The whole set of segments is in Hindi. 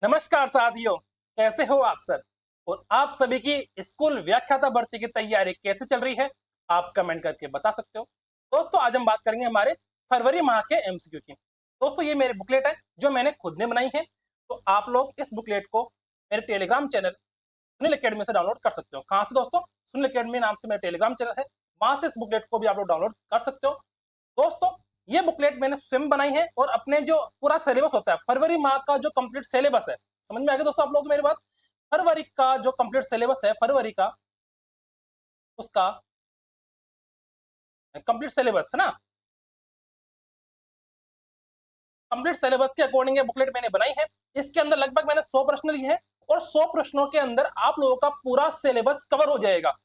नमस्कार साथियों, कैसे हो आप सब। और आप सभी की स्कूल व्याख्याता भर्ती की तैयारी कैसे चल रही है, आप कमेंट करके बता सकते हो। दोस्तों, आज हम बात करेंगे हमारे फरवरी माह के एमसीक्यू की। दोस्तों, ये मेरी बुकलेट है जो मैंने खुद ने बनाई है। तो आप लोग इस बुकलेट को मेरे टेलीग्राम चैनल सुनील अकेडमी से डाउनलोड कर सकते हो। कहाँ से दोस्तों? सुनील अकेडमी नाम से मेरा टेलीग्राम चैनल है, वहां से इस बुकलेट को भी आप लोग डाउनलोड कर सकते हो। दोस्तों, ये बुकलेट मैंने स्वयं बनाई है और अपने जो पूरा सिलेबस होता है, फरवरी माह का जो कंप्लीट सिलेबस है, समझ में आ गया दोस्तों आप लोग मेरी बात। फरवरी का जो कंप्लीट सिलेबस है, फरवरी का उसका कंप्लीट सिलेबस है ना, कंप्लीट सिलेबस के अकॉर्डिंग ये बुकलेट मैंने बनाई है। इसके अंदर लगभग मैंने 100 प्रश्न लिए हैं और 100 प्रश्नों के अंदर आप लोगों का पूरा सिलेबस कवर हो जाएगा।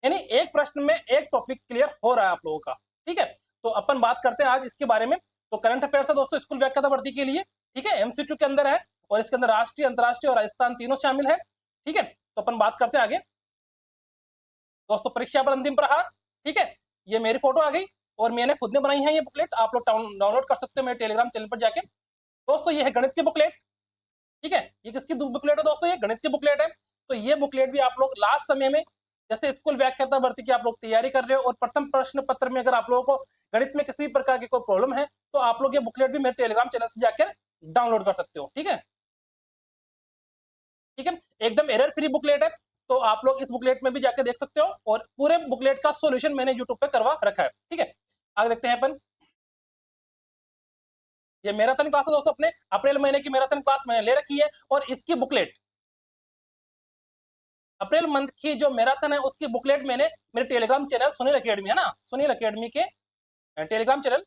यानी एक प्रश्न में एक टॉपिक क्लियर हो रहा है आप लोगों का। ठीक है, तो अपन बात करते हैं आज इसके बारे में। तो करंट अफेयर्स है दोस्तों स्कूल व्याख्याता भर्ती के लिए। ठीक है, एमसीक्यू के अंदर है और इसके अंदर राष्ट्रीय, अंतरराष्ट्रीय और राजस्थान तीनों शामिल है। ठीक है, तो अपन बात करते हैं आगे। दोस्तों, परीक्षा पर अंतिम प्रहार। ठीक है, ये मेरी फोटो आ गई और मैंने खुद ने बनाई है ये बुकलेट, आप लोग डाउनलोड कर सकते हो मेरे टेलीग्राम चैनल पर जाके। दोस्तों, ये है गणित की बुकलेट। ठीक है, ये किसकी बुकलेट है दोस्तों? ये गणित की बुकलेट है। तो ये बुकलेट भी आप लोग लास्ट समय में, जैसे स्कूल व्याख्याता भर्ती की आप लोग तैयारी कर रहे हो और प्रथम प्रश्न पत्र में अगर आप लोगों को गणित में किसी प्रकार की कोई प्रॉब्लम है, तो आप लोग ये बुकलेट भी मेरे टेलीग्राम चैनल से जाकर डाउनलोड कर सकते हो। ठीक है, ठीक है, एकदम एरर फ्री बुकलेट है। तो आप लोग इस बुकलेट में भी जाकर देख सकते हो और पूरे बुकलेट का सॉल्यूशन मैंने यूट्यूब पे करवा रखा है। ठीक है, आगे देखते हैं अपन। ये मैराथन क्लास है दोस्तों, अपने अप्रैल महीने की मैराथन क्लास मैंने ले रखी है और इसकी बुकलेट, अप्रैल मंथ की जो मैराथन है उसकी बुकलेट मैंने मेरे टेलीग्राम चैनल सुनील अकेडमी है ना, सुनील अकेडमी के टेलीग्राम चैनल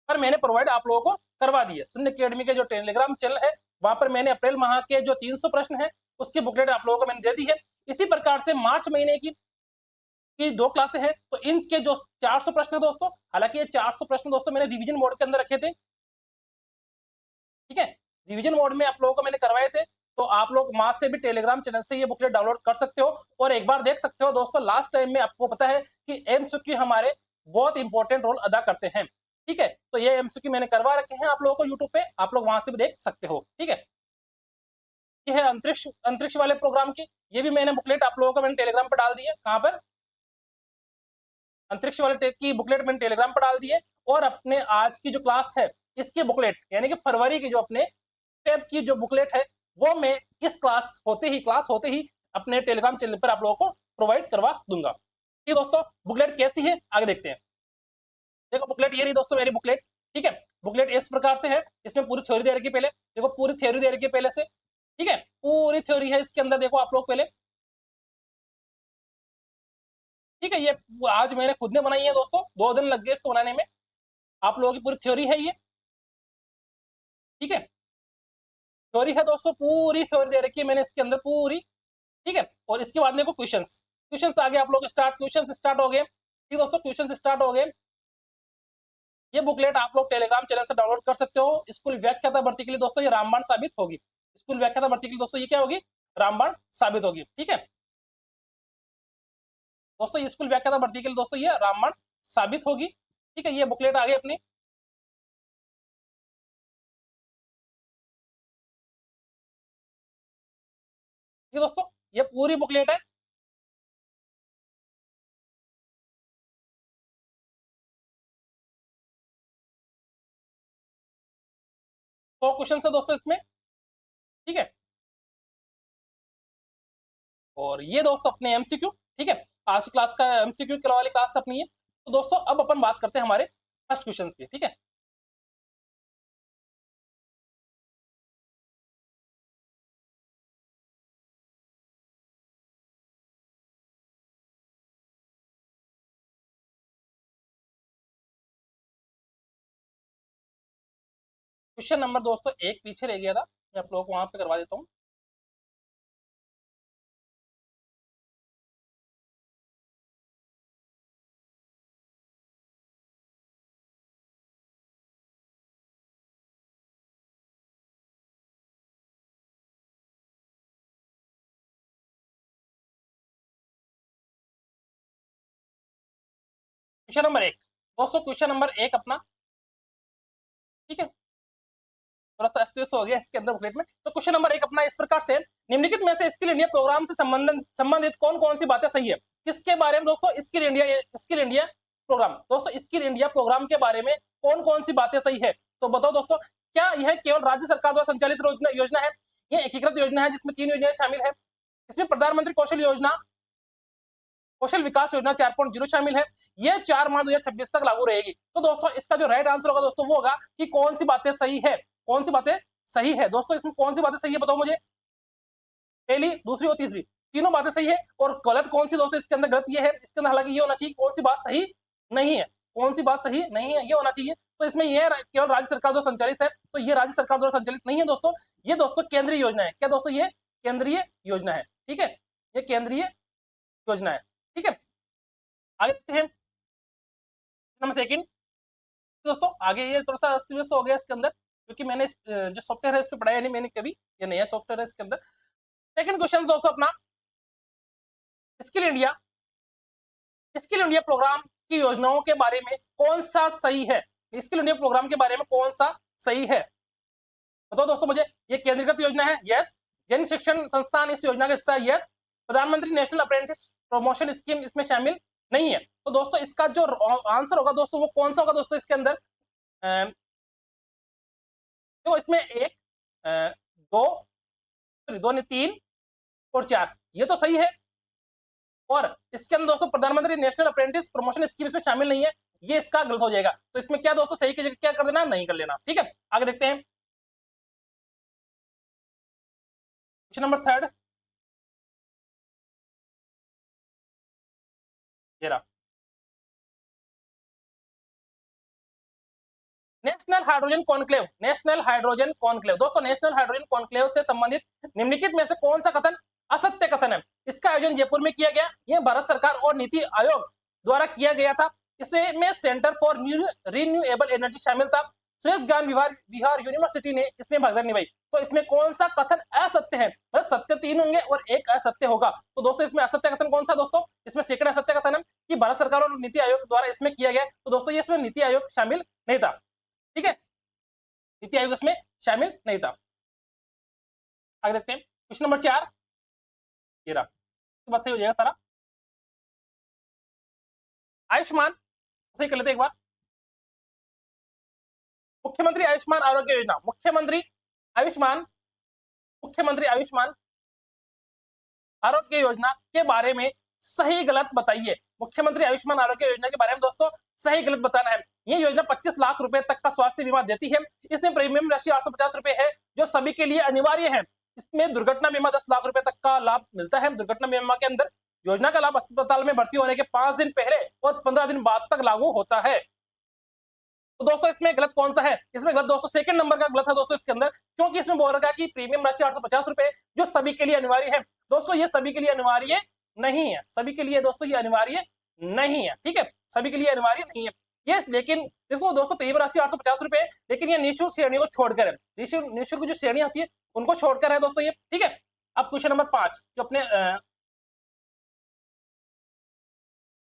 पर मैंने प्रोवाइड आप लोगों को करवा दी है। सुनील अकेडमी के जो टेलीग्राम चैनल है वहां पर मैंने अप्रैल माह के जो 300 प्रश्न है उसकी बुकलेट आप लोगों को मैंने दे दी है। इसी प्रकार से मार्च महीने की दो क्लासे हैं, तो इनके जो 400 प्रश्न है दोस्तों, हालांकि ये 400 प्रश्न दोस्तों मैंने रिवीजन मोड के अंदर रखे थे। ठीक है, रिवीजन मोड में आप लोगों को मैंने करवाए थे। तो आप लोग वहां से भी टेलीग्राम चैनल से ये बुकलेट डाउनलोड कर सकते हो और एक बार देख सकते हो। दोस्तों, लास्ट टाइम में आपको पता है कि एमसीक्यू हमारे बहुत इंपॉर्टेंट रोल अदा करते हैं। ठीक है, तो ये एमसीक्यू मैंने करवा रखे हैं आप लोगों को यूट्यूब पे, आप लोग वहां से भी देख सकते हो। ठीक है, ये है अंतरिक्ष अंतरिक्ष वाले प्रोग्राम की, ये भी मैंने बुकलेट आप लोगों को मैंने टेलीग्राम पर डाल दी है। कहां पर? अंतरिक्ष वाले टेक की बुकलेट मैंने टेलीग्राम पर डाल दी है। और अपने आज की जो क्लास है इसकी बुकलेट, यानी कि फरवरी की जो अपने टेप की जो बुकलेट है, वो मैं इस क्लास होते ही अपने टेलीग्राम चैनल पर आप लोगों को प्रोवाइड करवा दूंगा। ठीक है दोस्तों, बुकलेट कैसी है आगे देखते हैं। देखो, बुकलेट ये रही दोस्तों मेरी बुकलेट। ठीक है, बुकलेट इस प्रकार से है, इसमें पूरी थ्योरी दे रखी है पहले। देखो, पूरी थ्योरी दे रखी है पहले से। ठीक है, पूरी थ्योरी है इसके अंदर, देखो आप लोग पहले। ठीक है, ये आज मैंने खुद ने बनाई है दोस्तों, 2 दिन लग गए इसको बनाने में। आप लोगों की पूरी थ्योरी है ये। ठीक है, थ्योरी है दोस्तों, पूरी थ्योरी दे रखी है मैंने इसके अंदर पूरी। ठीक है, और इसके बाद देखो क्वेश्चंस, क्वेश्चंस आगे आप लोग स्टार्ट, क्वेश्चंस स्टार्ट हो गए। ठीक दोस्तों, क्वेश्चंस स्टार्ट हो गए। ये बुकलेट आप लोग टेलीग्राम चैनल से डाउनलोड कर सकते हो। स्कूल व्याख्याता भर्ती के लिए दोस्तों ये रामबाण साबित होगी। स्कूल व्याख्याता भर्ती के लिए दोस्तों ये क्या होगी? रामबाण साबित होगी। ठीक है दोस्तों, ये स्कूल व्याख्याता भर्ती के लिए दोस्तों ये रामबाण साबित होगी। ठीक है, ये बुकलेट आ गई अपनी। ठीक है दोस्तों, ये पूरी बुकलेट है। 100 क्वेश्चन है दोस्तों इसमें। ठीक है, और ये दोस्तों अपने एमसीक्यू। ठीक है, आज की क्लास का एमसीक्यू के वाली क्लास अपनी है। तो दोस्तों, अब अपन बात करते हैं हमारे फर्स्ट क्वेश्चन की। ठीक है, क्वेश्चन नंबर दोस्तों एक पीछे रह गया था, मैं आप लोगों को वहां पे करवा देता हूँ। क्वेश्चन नंबर 1 दोस्तों, क्वेश्चन नंबर 1 अपना। ठीक है, थोड़ा सा अस्तित्व हो गया इसके अंदर बुकलेट में। तो क्वेश्चन नंबर 1 अपना इस प्रकार से, निम्नलिखित में से स्किल इंडिया प्रोग्राम से संबंधित कौन कौन सी बातें सही है? किसके बारे में दोस्तों? Skill India program. दोस्तों स्किल इंडिया प्रोग्राम के बारे में कौन कौन सी बातें सही है? तो बताओ दोस्तों, क्या यह केवल राज्य सरकार द्वारा संचालित योजना है? यह एकीकृत योजना है जिसमें 3 योजनाएं शामिल है। इसमें प्रधानमंत्री कौशल योजना, कौशल विकास योजना 4.0 शामिल है। यह 4 मार्च 2026 तक लागू रहेगी। तो दोस्तों इसका जो राइट आंसर होगा दोस्तों वो होगा कि कौन सी बातें सही है, कौन सी बातें सही है। दोस्तों इसमें कौन सी बातें सही है बताओ मुझे? पहली, दूसरी और तीसरी, तीनों बातें सही है। और गलत कौन सी दोस्तों? इसके अंदर गलत ये है, इसके अंदर हालांकि ये होना चाहिए कौन सी बात सही नहीं है, कौन सी बात सही नहीं है ये होना चाहिए। तो इसमें यह केवल राज्य सरकार द्वारा संचालित है, तो ये राज्य सरकार द्वारा संचालित नहीं है दोस्तों, ये दोस्तों केंद्रीय योजना है। क्या दोस्तों? ये केंद्रीय योजना है, ठीक है, ये केंद्रीय योजना है, ठीक है। आगे देखते हैं नंबर सेकंड। दोस्तों आगे ये थोड़ा सा अस्त व्यस्त हो गया इसके अंदर, क्योंकि मैंने जो सॉफ्टवेयर है उस पर पढ़ाया नहीं मैंने कभी, ये नया सॉफ्टवेयर है इसके अंदर। सेकंड क्वेश्चन दोस्तों अपना, स्किल इंडिया प्रोग्राम की योजनाओं के बारे में कौन सा सही है? स्किल इंडिया प्रोग्राम के बारे में कौन सा सही है बताओ दोस्तों मुझे? ये केंद्रीकृत योजना है, यस। जन शिक्षण संस्थान इस योजना का हिस्सा है, यस। प्रधानमंत्री नेशनल अप्रेंटिस प्रमोशन स्कीम इसमें शामिल नहीं है। तो दोस्तों इसका जो आंसर होगा दोस्तों वो कौन सा होगा दोस्तों? इसके अंदर तो इसमें 1 2 नहीं 3 और 4, ये तो सही है। और इसके अंदर दोस्तों प्रधानमंत्री नेशनल अप्रेंटिस प्रमोशन स्कीम इसमें शामिल नहीं है, ये इसका गलत हो जाएगा। तो इसमें क्या दोस्तों सही की जगह क्या कर देना? नहीं कर लेना, ठीक है। आगे देखते हैं क्वेश्चन नंबर 3, ये रहा, नेशनल हाइड्रोजन कॉन्क्लेव। दोस्तों नेशनल हाइड्रोजन कॉन्क्लेव से संबंधित निम्नलिखित में से कौन सा कथन असत्य कथन है? इसका आयोजन जयपुर में किया गया, यह भारत सरकार और नीति आयोग द्वारा किया गया था। इसमें सेंटर फॉर रिन्यूएबल एनर्जी शामिल था। सुरेश ज्ञान बिहार यूनिवर्सिटी ने इसमें भागीदारी निभाई। तो इसमें कौन सा कथन असत्य है? मतलब सत्य 3 होंगे और एक असत्य होगा। तो दोस्तों इसमें असत्य कथन कौन सा दोस्तों? इसमें सेकंड असत्य कथन है कि भारत सरकार और नीति आयोग द्वारा इसमें किया गया। तो दोस्तों ये इसमें नीति आयोग शामिल नहीं था, ठीक है, नीति आयोग इसमें शामिल नहीं था। आगे देखते हैं क्वेश्चन नंबर 4, ये रहा, तो बस सही हो जाएगा सारा। आयुष्मान सही कर लेते एक बार। मुख्यमंत्री आयुष्मान आरोग्य योजना, मुख्यमंत्री आयुष्मान आरोग्य योजना के बारे में सही गलत बताइए। मुख्यमंत्री आयुष्मान आरोग्य योजना के बारे में दोस्तों सही गलत बताना है। ये योजना 25 लाख रुपए तक का स्वास्थ्य बीमा देती है। इसमें प्रीमियम राशि 850 रुपए है जो सभी के लिए अनिवार्य है। इसमें दुर्घटना बीमा 10 लाख रुपए तक का लाभ मिलता है। दुर्घटना बीमा के अंदर योजना का लाभ अस्पताल में भर्ती होने के 5 दिन पहले और 15 दिन बाद तक लागू होता है। तो दोस्तों इसमें गलत कौन सा है? इसमें गलत दोस्तों सेकंड नंबर का गलत है दोस्तों इसके अंदर, क्योंकि इसमें बोल रखा है कि प्रीमियम राशि 850 रुपए जो सभी के लिए अनिवार्य है। दोस्तों ये सभी के लिए अनिवार्य नहीं है, सभी के लिए दोस्तों ये अनिवार्य नहीं है, ठीक है, सभी के लिए अनिवार्य नहीं है ये। लेकिन देखो दोस्तों प्रीमियम राशि 850 रुपए, लेकिन ये निःशुल्क श्रेणी को छोड़कर है, निःशुल्क जो श्रेणी होती है उनको छोड़कर है दोस्तों ये, ठीक है। अब क्वेश्चन नंबर 5 जो अपने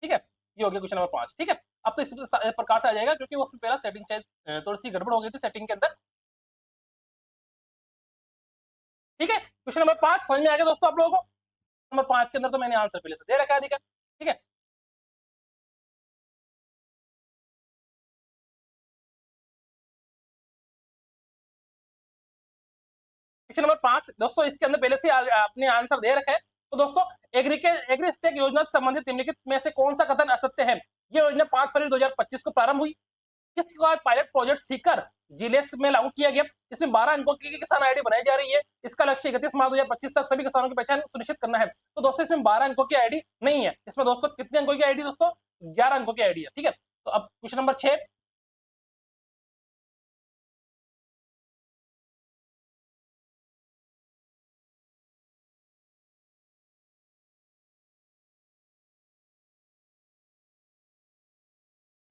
ठीक है, ये हो गया क्वेश्चन नंबर 5, ठीक है। अब तो इस प्रकार से आ जाएगा क्योंकि उसमें पहला सेटिंग शायद थोड़ी सी गड़बड़ हो गई थी सेटिंग के अंदर, ठीक है। क्वेश्चन नंबर 5 समझ में आ गया दोस्तों आप लोगों को? नंबर 5 के अंदर तो मैंने आंसर पहले से दे रखा है, ठीक है। क्वेश्चन नंबर 5 दोस्तों इसके अंदर पहले से आपने आंसर दे रखा है। तो दोस्तों एग्रीस्टेक योजना से संबंधित निम्नलिखित में से कौन सा कथन असत्य है? ये योजना 5 फरवरी 2025 को प्रारंभ हुई। इसका पायलट प्रोजेक्ट सीकर जिले में लागू किया गया। इसमें 12 अंकों की किसान आईडी बनाई जा रही है। इसका लक्ष्य 31 मार्च 2025 तक सभी किसानों की पहचान सुनिश्चित करना है। तो दोस्तों इसमें 12 अंकों की आईडी नहीं है। इसमें दोस्तों कितने अंकों की आईडी दोस्तों? 11 अंकों की आईडी है, ठीक है। तो अब क्वेश्चन नंबर 6,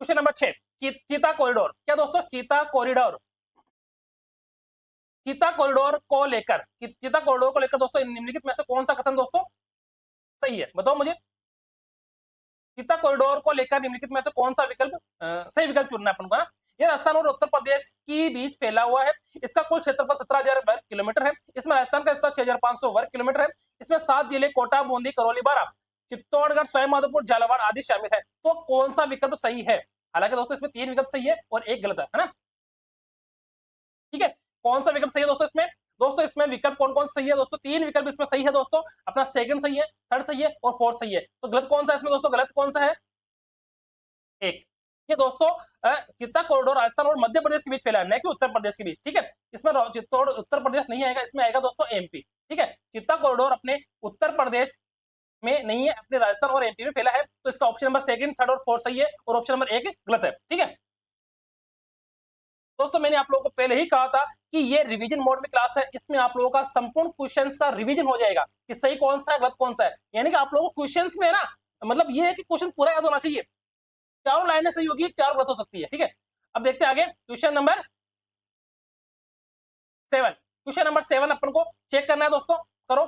क्वेश्चन नंबर 6 चीता कॉरिडोर। क्या दोस्तों? चीता कॉरिडोर को लेकर दोस्तों निम्नलिखित में से कौन सा कथन दोस्तों सही है? बताओ मुझे। चीता कॉरिडोर को लेकर निम्नलिखित में से कौन सा विकल्प सही विकल्प चुनना है अपन को ना। ये राजस्थान और उत्तर प्रदेश की बीच फैला हुआ है। इसका कुल क्षेत्रफल 17,000 वर्ग किलोमीटर है। इसमें राजस्थान का हिस्सा 6,500 वर्ग किलोमीटर है। इसमें 7 जिले कोटा, बूंदी, करौली, बारां, चित्तौड़गढ़, सवाईमाधोपुर, झालावाड़ आदि शामिल है। तो कौन सा विकल्प सही है? हालांकि दोस्तों इसमें 3 विकल्प सही है और 1 गलत है ना। ठीक है, कौन सा विकल्प सही है दोस्तों इसमें? दोस्तों इसमें विकल्प कौन कौन सही है दोस्तों? 3 विकल्प इसमें सही है दोस्तों। अपना सेकंड सही है, थर्ड सही है और फोर्थ सही है। तो गलत कौन सा है इसमें दोस्तों? गलत कौन सा है? 1। ये दोस्तों चित्ता कॉरिडोर राजस्थान और मध्य प्रदेश के बीच फैला है, न कि उत्तर प्रदेश के बीच। ठीक है, इसमें चित्तौड़ उत्तर प्रदेश नहीं आएगा, इसमें आएगा दोस्तों एमपी। ठीक है, चित्ता कॉरिडोर अपने उत्तर प्रदेश में नहीं है, अपने राजस्थान और एमपी में फैला है। तो इसका ऑप्शन नंबर सेकंड, थर्ड और फोर्थ सही है और ऑप्शन नंबर 1 गलत है। ठीक है दोस्तों, मैंने आप लोगों को पहले ही कहा था कि ये रिवीजन मोड में क्लास है। इसमें आप लोगों का संपूर्ण क्वेश्चंस का रिवीजन हो जाएगा कि सही कौन सा है, गलत कौन सा है। यानी कि आप लोगों को क्वेश्चंस में ना, मतलब ये है कि क्वेश्चन पूरा याद होना चाहिए। चारों लाइनें सही होगी, 4 गलत हो सकती है। ठीक है, अब देखते हैं आगे क्वेश्चन नंबर 7। क्वेश्चन नंबर 7 अपन को चेक करना है दोस्तों। करो,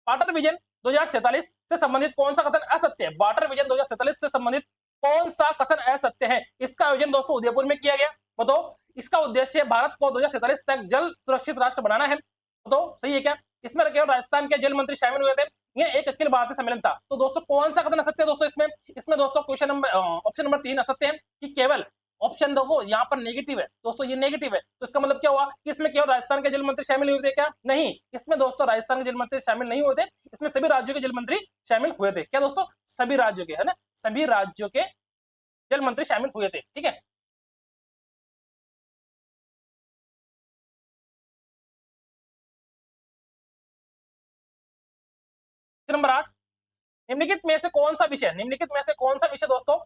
वाटर विजन 2047 से संबंधित कौन सा कथन असत्य है? वाटर विजन 2047 से संबंधित कौन सा कथन असत्य है? इसका आयोजन दोस्तों उदयपुर में किया गया। बताओ, इसका उद्देश्य भारत को 2047 तक जल सुरक्षित राष्ट्र बनाना है। बताओ सही है क्या? इसमें केवल राजस्थान के जल मंत्री शामिल हुए थे। यह एक अखिल भारतीय सम्मेलन था। तो दोस्तों कौन सा कथन असत्य है दोस्तों इसमें? इसमें दोस्तों क्वेश्चन नंबर ऑप्शन नंबर 3 असत्य है कि केवल ऑप्शन देखो यहाँ पर नेगेटिव है दोस्तों, ये नेगेटिव है। तो इसका मतलब क्या हुआ कि इसमें केवल राजस्थान के जल मंत्री शामिल हुए थे क्या? नहीं, इसमें दोस्तों राजस्थान के जल मंत्री शामिल नहीं हुए थे। इसमें सभी राज्यों के जल मंत्री शामिल हुए थे। क्या दोस्तों? सभी राज्यों के, है ना, सभी राज्यों के जल मंत्री शामिल हुए थे। ठीक है, नंबर 8, निम्नलिखित में से कौन सा विषय, निम्नलिखित में से कौन सा विषय दोस्तों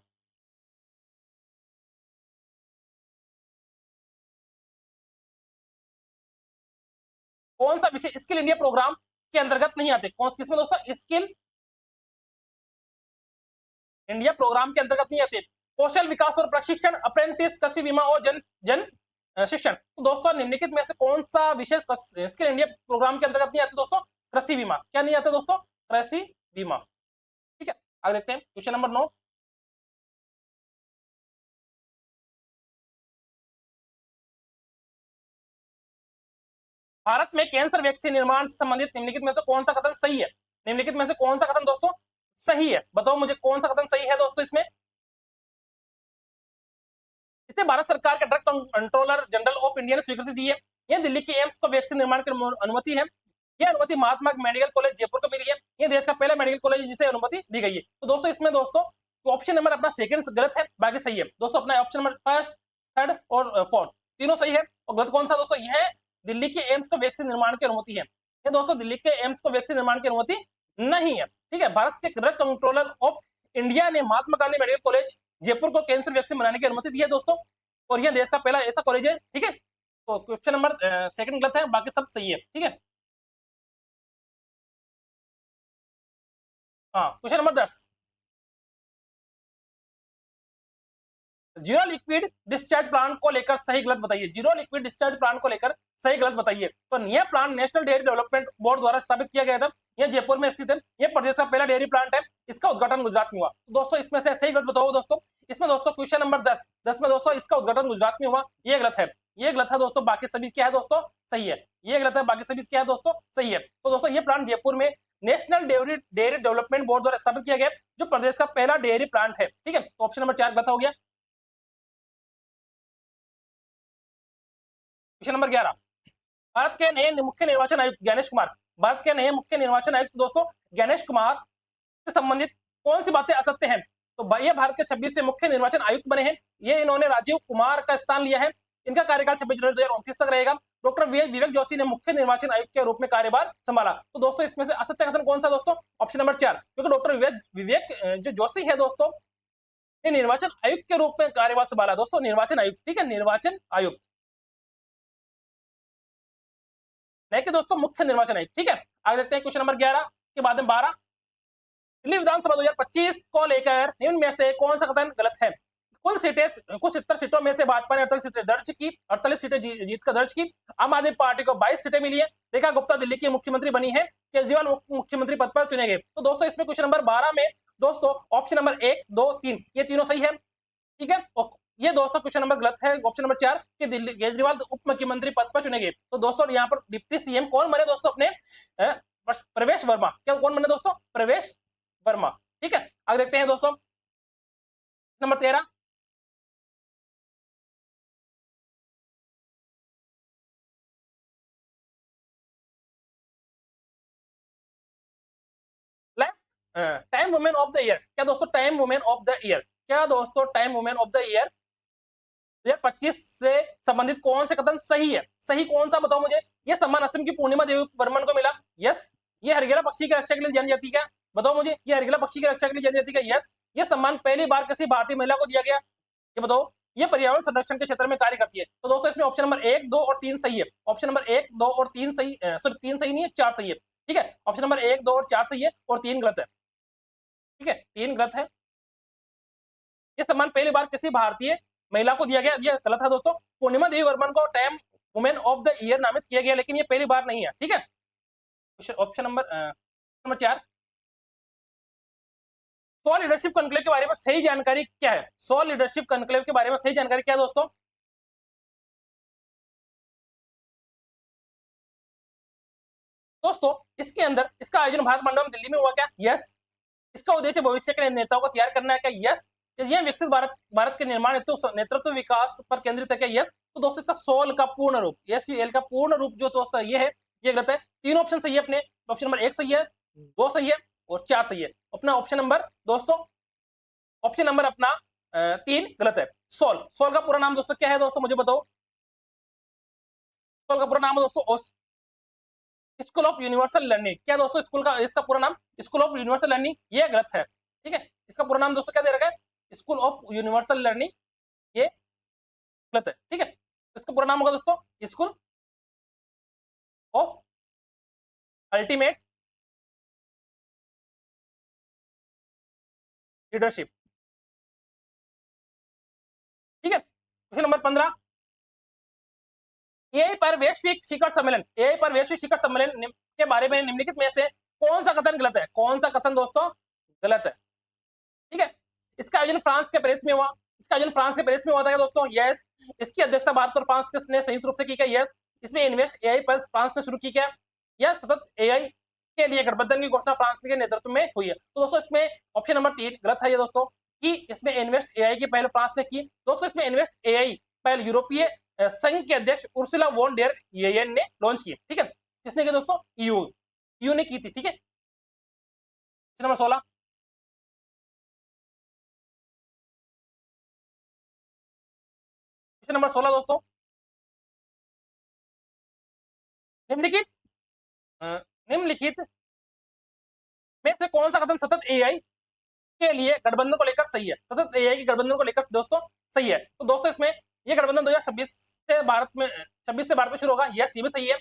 कौन सा विषय स्किल इंडिया प्रोग्राम के अंतर्गत नहीं आते? कौन किसमें दोस्तों? स्किल इंडिया प्रोग्राम के अंतर्गत नहीं आते। कौशल विकास और प्रशिक्षण, अप्रेंटिस, कृषि बीमा और जन जन शिक्षण। तो दोस्तों निम्नलिखित में से कौन सा विषय स्किल इंडिया प्रोग्राम के अंतर्गत नहीं आते दोस्तों? कृषि बीमा। क्या नहीं आता दोस्तों? कृषि बीमा। ठीक है, आगे देखते हैं क्वेश्चन नंबर 9। भारत में कैंसर वैक्सीन निर्माण से संबंधित निम्नलिखित में से कौन सा कथन सही है? निम्नलिखित में से कौन सा कथन दोस्तों सही है? बताओ मुझे कौन सा कथन सही है दोस्तों इसमें? इसे भारत सरकार के drug controller general of India ने स्वीकृति दी है। यह दिल्ली के एम्स को वैक्सीन निर्माण की अनुमति है। यह अनुमति महात्मा मेडिकल कॉलेज जयपुर को मिली है। यह देश का पहला मेडिकल कॉलेज है जिसे अनुमति दी गई है। तो दोस्तों इसमें दोस्तों ऑप्शन नंबर अपना सेकंड गलत है, बाकी सही है दोस्तों। अपना ऑप्शन नंबर फर्स्ट, थर्ड और फोर्थ तीनों सही है। और गलत कौन सा दोस्तों? यह दिल्ली के एम्स को वैक्सीन निर्माण की अनुमति है। ये दोस्तों दिल्ली के एम्स को वैक्सीन निर्माण की अनुमति नहीं है। ठीक है, भारत के ड्रग कंट्रोलर ऑफ इंडिया ने महात्मा गांधी मेडिकल कॉलेज जयपुर को कैंसर वैक्सीन बनाने की अनुमति दी है दोस्तों, और यह देश का पहला ऐसा कॉलेज है। ठीक है, तो क्वेश्चन नंबर सेकंड गलत है, बाकी सब सही है। ठीक है, हाँ question number 10, zero liquid discharge plant को लेकर सही गलत बताइए। जीरो लिक्विड डिस्चार्ज प्लांट को लेकर सही गलत बताइए। तो यह plant national dairy development board द्वारा स्थापित किया गया था। यह जयपुर में स्थित है। यह प्रदेश का पहला डेयरी प्लांट है। इसका उद्घाटन गुजरात में हुआ। तो दोस्तों इसमें से सही गलत बताओ दोस्तों। इसमें दोस्तों क्वेश्चन नंबर 10 में दोस्तों इसका उद्घाटन गुजरात में हुआ, ये गलत है। ये गलत है दोस्तों, बाकी सभी क्या है दोस्तों? सही है। ये गलत है, बाकी सभी क्या है दोस्तों? सही है। तो दोस्तों ये प्लांट जयपुर में नेशनल डेयरी डेवलपमेंट बोर्ड द्वारा स्थापित किया गया, जो प्रदेश का पहला डेयरी प्लांट है। ठीक है, तो ऑप्शन नंबर 4 गलत हो गया। क्वेश्चन नंबर 11, भारत के नए मुख्य निर्वाचन आयुक्त ज्ञानेश कुमार, भारत के नए मुख्य निर्वाचन आयुक्त दोस्तों ज्ञानेश कुमार से संबंधित कौन सी बातें असत्य हैं? तो ये भारत के 26वें मुख्य निर्वाचन आयुक्त बने हैं। ये इन्होंने राजीव कुमार का स्थान लिया है। इनका कार्यकाल 26 जनवरी 2029 तक रहेगा। डॉक्टर विवेक जोशी ने मुख्य निर्वाचन आयुक्त के रूप में कार्यभार संभाला। तो दोस्तों इसमें से असत्य कथन कौन सा दोस्तों? ऑप्शन नंबर 4, क्योंकि डॉक्टर विवेक जो जोशी है दोस्तों, ये निर्वाचन आयुक्त के रूप में कार्यभार संभाला दोस्तों, निर्वाचन आयुक्त। ठीक है, निर्वाचन आयुक्त, नहीं कि दोस्तों मुख्य निर्वाचन आयुक्त। ठीक है, आगे देखते हैं क्वेश्चन नंबर 11 के बाद में 12, दिल्ली विधानसभा 2025 को लेकर निम्न में से कौन सा कथन गलत है? कुल 70 सीटों में से भाजपा ने 48 सीटें दर्ज की, 48 सीटें जीत कर दर्ज की। आम आदमी पार्टी को 22 सीटें मिली है। रेखा गुप्ता दिल्ली की मुख्यमंत्री बनी है। केजरीवाल मुख्यमंत्री पद पर चुने गए। तो दोस्तों इसमें क्वेश्चन नंबर 12 में दोस्तों ऑप्शन नंबर 1, 2, 3 ये तीनों सही है। ठीक है, ये दोस्तों क्वेश्चन नंबर गलत है, ऑप्शन नंबर 4 कि दिल्ली केजरीवाल उप मुख्यमंत्री पद पर चुने गए। तो दोस्तों यहाँ पर डिप्टी सीएम कौन बने दोस्तों अपने? प्रवेश वर्मा। क्या कौन बने दोस्तों? प्रवेश वर्मा। ठीक है, आगे देखते हैं दोस्तों number 13। Time women of the year. क्या दोस्तों time women of the year? क्या दोस्तों time women of the year 2025 से संबंधित कौन से कथन सही है? सही कौन सा बताओ मुझे। ये सम्मान असम की पूर्णिमा देवी बर्मन को मिला। यस। ये हरगिरा पक्षी की रक्षा के लिए जानी जाती है। बताओ मुझे, ये हरगिरा पक्षी की रक्षा के लिए जानी जाती है। यस। ये सम्मान पहली बार किसी भारतीय महिला को दिया गया? ये बताओ। ये पर्यावरण संरक्षण के क्षेत्र में कार्य करती है। तो दोस्तों इसमें ऑप्शन नंबर 1, 2 और 3 सही है। ऑप्शन नंबर 1, 2 और 3 सही, सॉरी 3 सही नहीं है, 4 सही है। ठीक है, ऑप्शन नंबर 1, 2 और 4 सही है और 3 गलत है। ठीक है, 3 गलत है। ये सम्मान पहली बार किसी भारतीय महिला को दिया गया, ये गलत है दोस्तों। पूर्णिमा देवी वर्मन को time women of the year नामित किया गया, लेकिन ये पहली बार नहीं है। ठीक है, ऑप्शन नंबर 4। 100 लीडरशिप कॉन्क्लेव के बारे में सही जानकारी क्या है? 100 लीडरशिप कॉन्क्लेव के बारे में सही जानकारी क्या है दोस्तों? दोस्तों इसके अंदर इसका आयोजन भारत मंडप में दिल्ली में हुआ क्या? यस। इसका उद्देश्य भविष्य के नेताओं को तैयार करना है क्या? यस। यह विकसित भारत के निर्माण नेतृत्व विकास पर केंद्रित है क्या? यस। तो दोस्तों इसका सोल का पूर्ण रूप, यस एल का पूर्ण रूप जो दोस्तों ये है, ये गलत है। 3 ऑप्शन सही है अपने। ऑप्शन नंबर 1 सही है, 2 सही है और 4 सही है। अपना ऑप्शन नंबर दोस्तों, ऑप्शन नंबर अपना 3 गलत है। सोल, सोल का पूरा नाम दोस्तों क्या है? दोस्तों मुझे बताओ। सोल का पूरा नाम है दोस्तों स्कूल ऑफ यूनिवर्सल लर्निंग। क्या दोस्तों स्कूल का इसका पूरा नाम स्कूल ऑफ यूनिवर्सल लर्निंग? ये गलत है। ठीक है, इसका पूरा नाम दोस्तों क्या दे रखा है? स्कूल ऑफ यूनिवर्सल लर्निंग, ये गलत है। ठीक है, इसका पूरा नाम होगा दोस्तों स्कूल ऑफ अल्टीमेट लीडरशिप। ठीक है, क्वेश्चन नंबर 15। एआई पर वैश्विक शिखर सम्मेलन, एआई पर वैश्विक शिखर सम्मेलन के बारे में निम्नलिखित में से कौन सा कथन गलत है? कौन सा कथन दोस्तों गलत है? ठीक है, इसका आयोजन फ्रांस के पेरिस में हुआ। इसका आयोजन फ्रांस के पेरिस में हुआ था दोस्तों। यस। इसकी अध्यक्षता भारत और फ्रांस ने संयुक्त रूप से की क्या? यस। इसमें इन्वेस्ट एआई पर फ्रांस ने शुरू की क्या? यस। सतत एआई के लिए गठबंधन की घोषणा फ्रांस के नेतृत्व में हुई है। तो दोस्तों इसमें ऑप्शन नंबर 3 गलत है ये दोस्तों, कि इसमें इन्वेस्ट एआई की पहल फ्रांस ने की। दोस्तों इसमें इन्वेस्ट एआई पहल यूरोपीय संघ के अध्यक्ष उर्सुला वॉन डेर लेयन ने लॉन्च की। ठीक है, किसने की दोस्तों? ईयू ने की थी। ठीक है, नंबर 16। क्वेश्चन नंबर 16 दोस्तों, निम्नलिखित निम्नलिखित में से कौन सा कथन सतत एआई के लिए गठबंधन को लेकर सही है? सतत एआई के गठबंधन को लेकर दोस्तों सही है। तो दोस्तों इसमें ये गठबंधन 2026 से भारत में 26 से भारत में शुरू होगा। यस, ये भी सही है।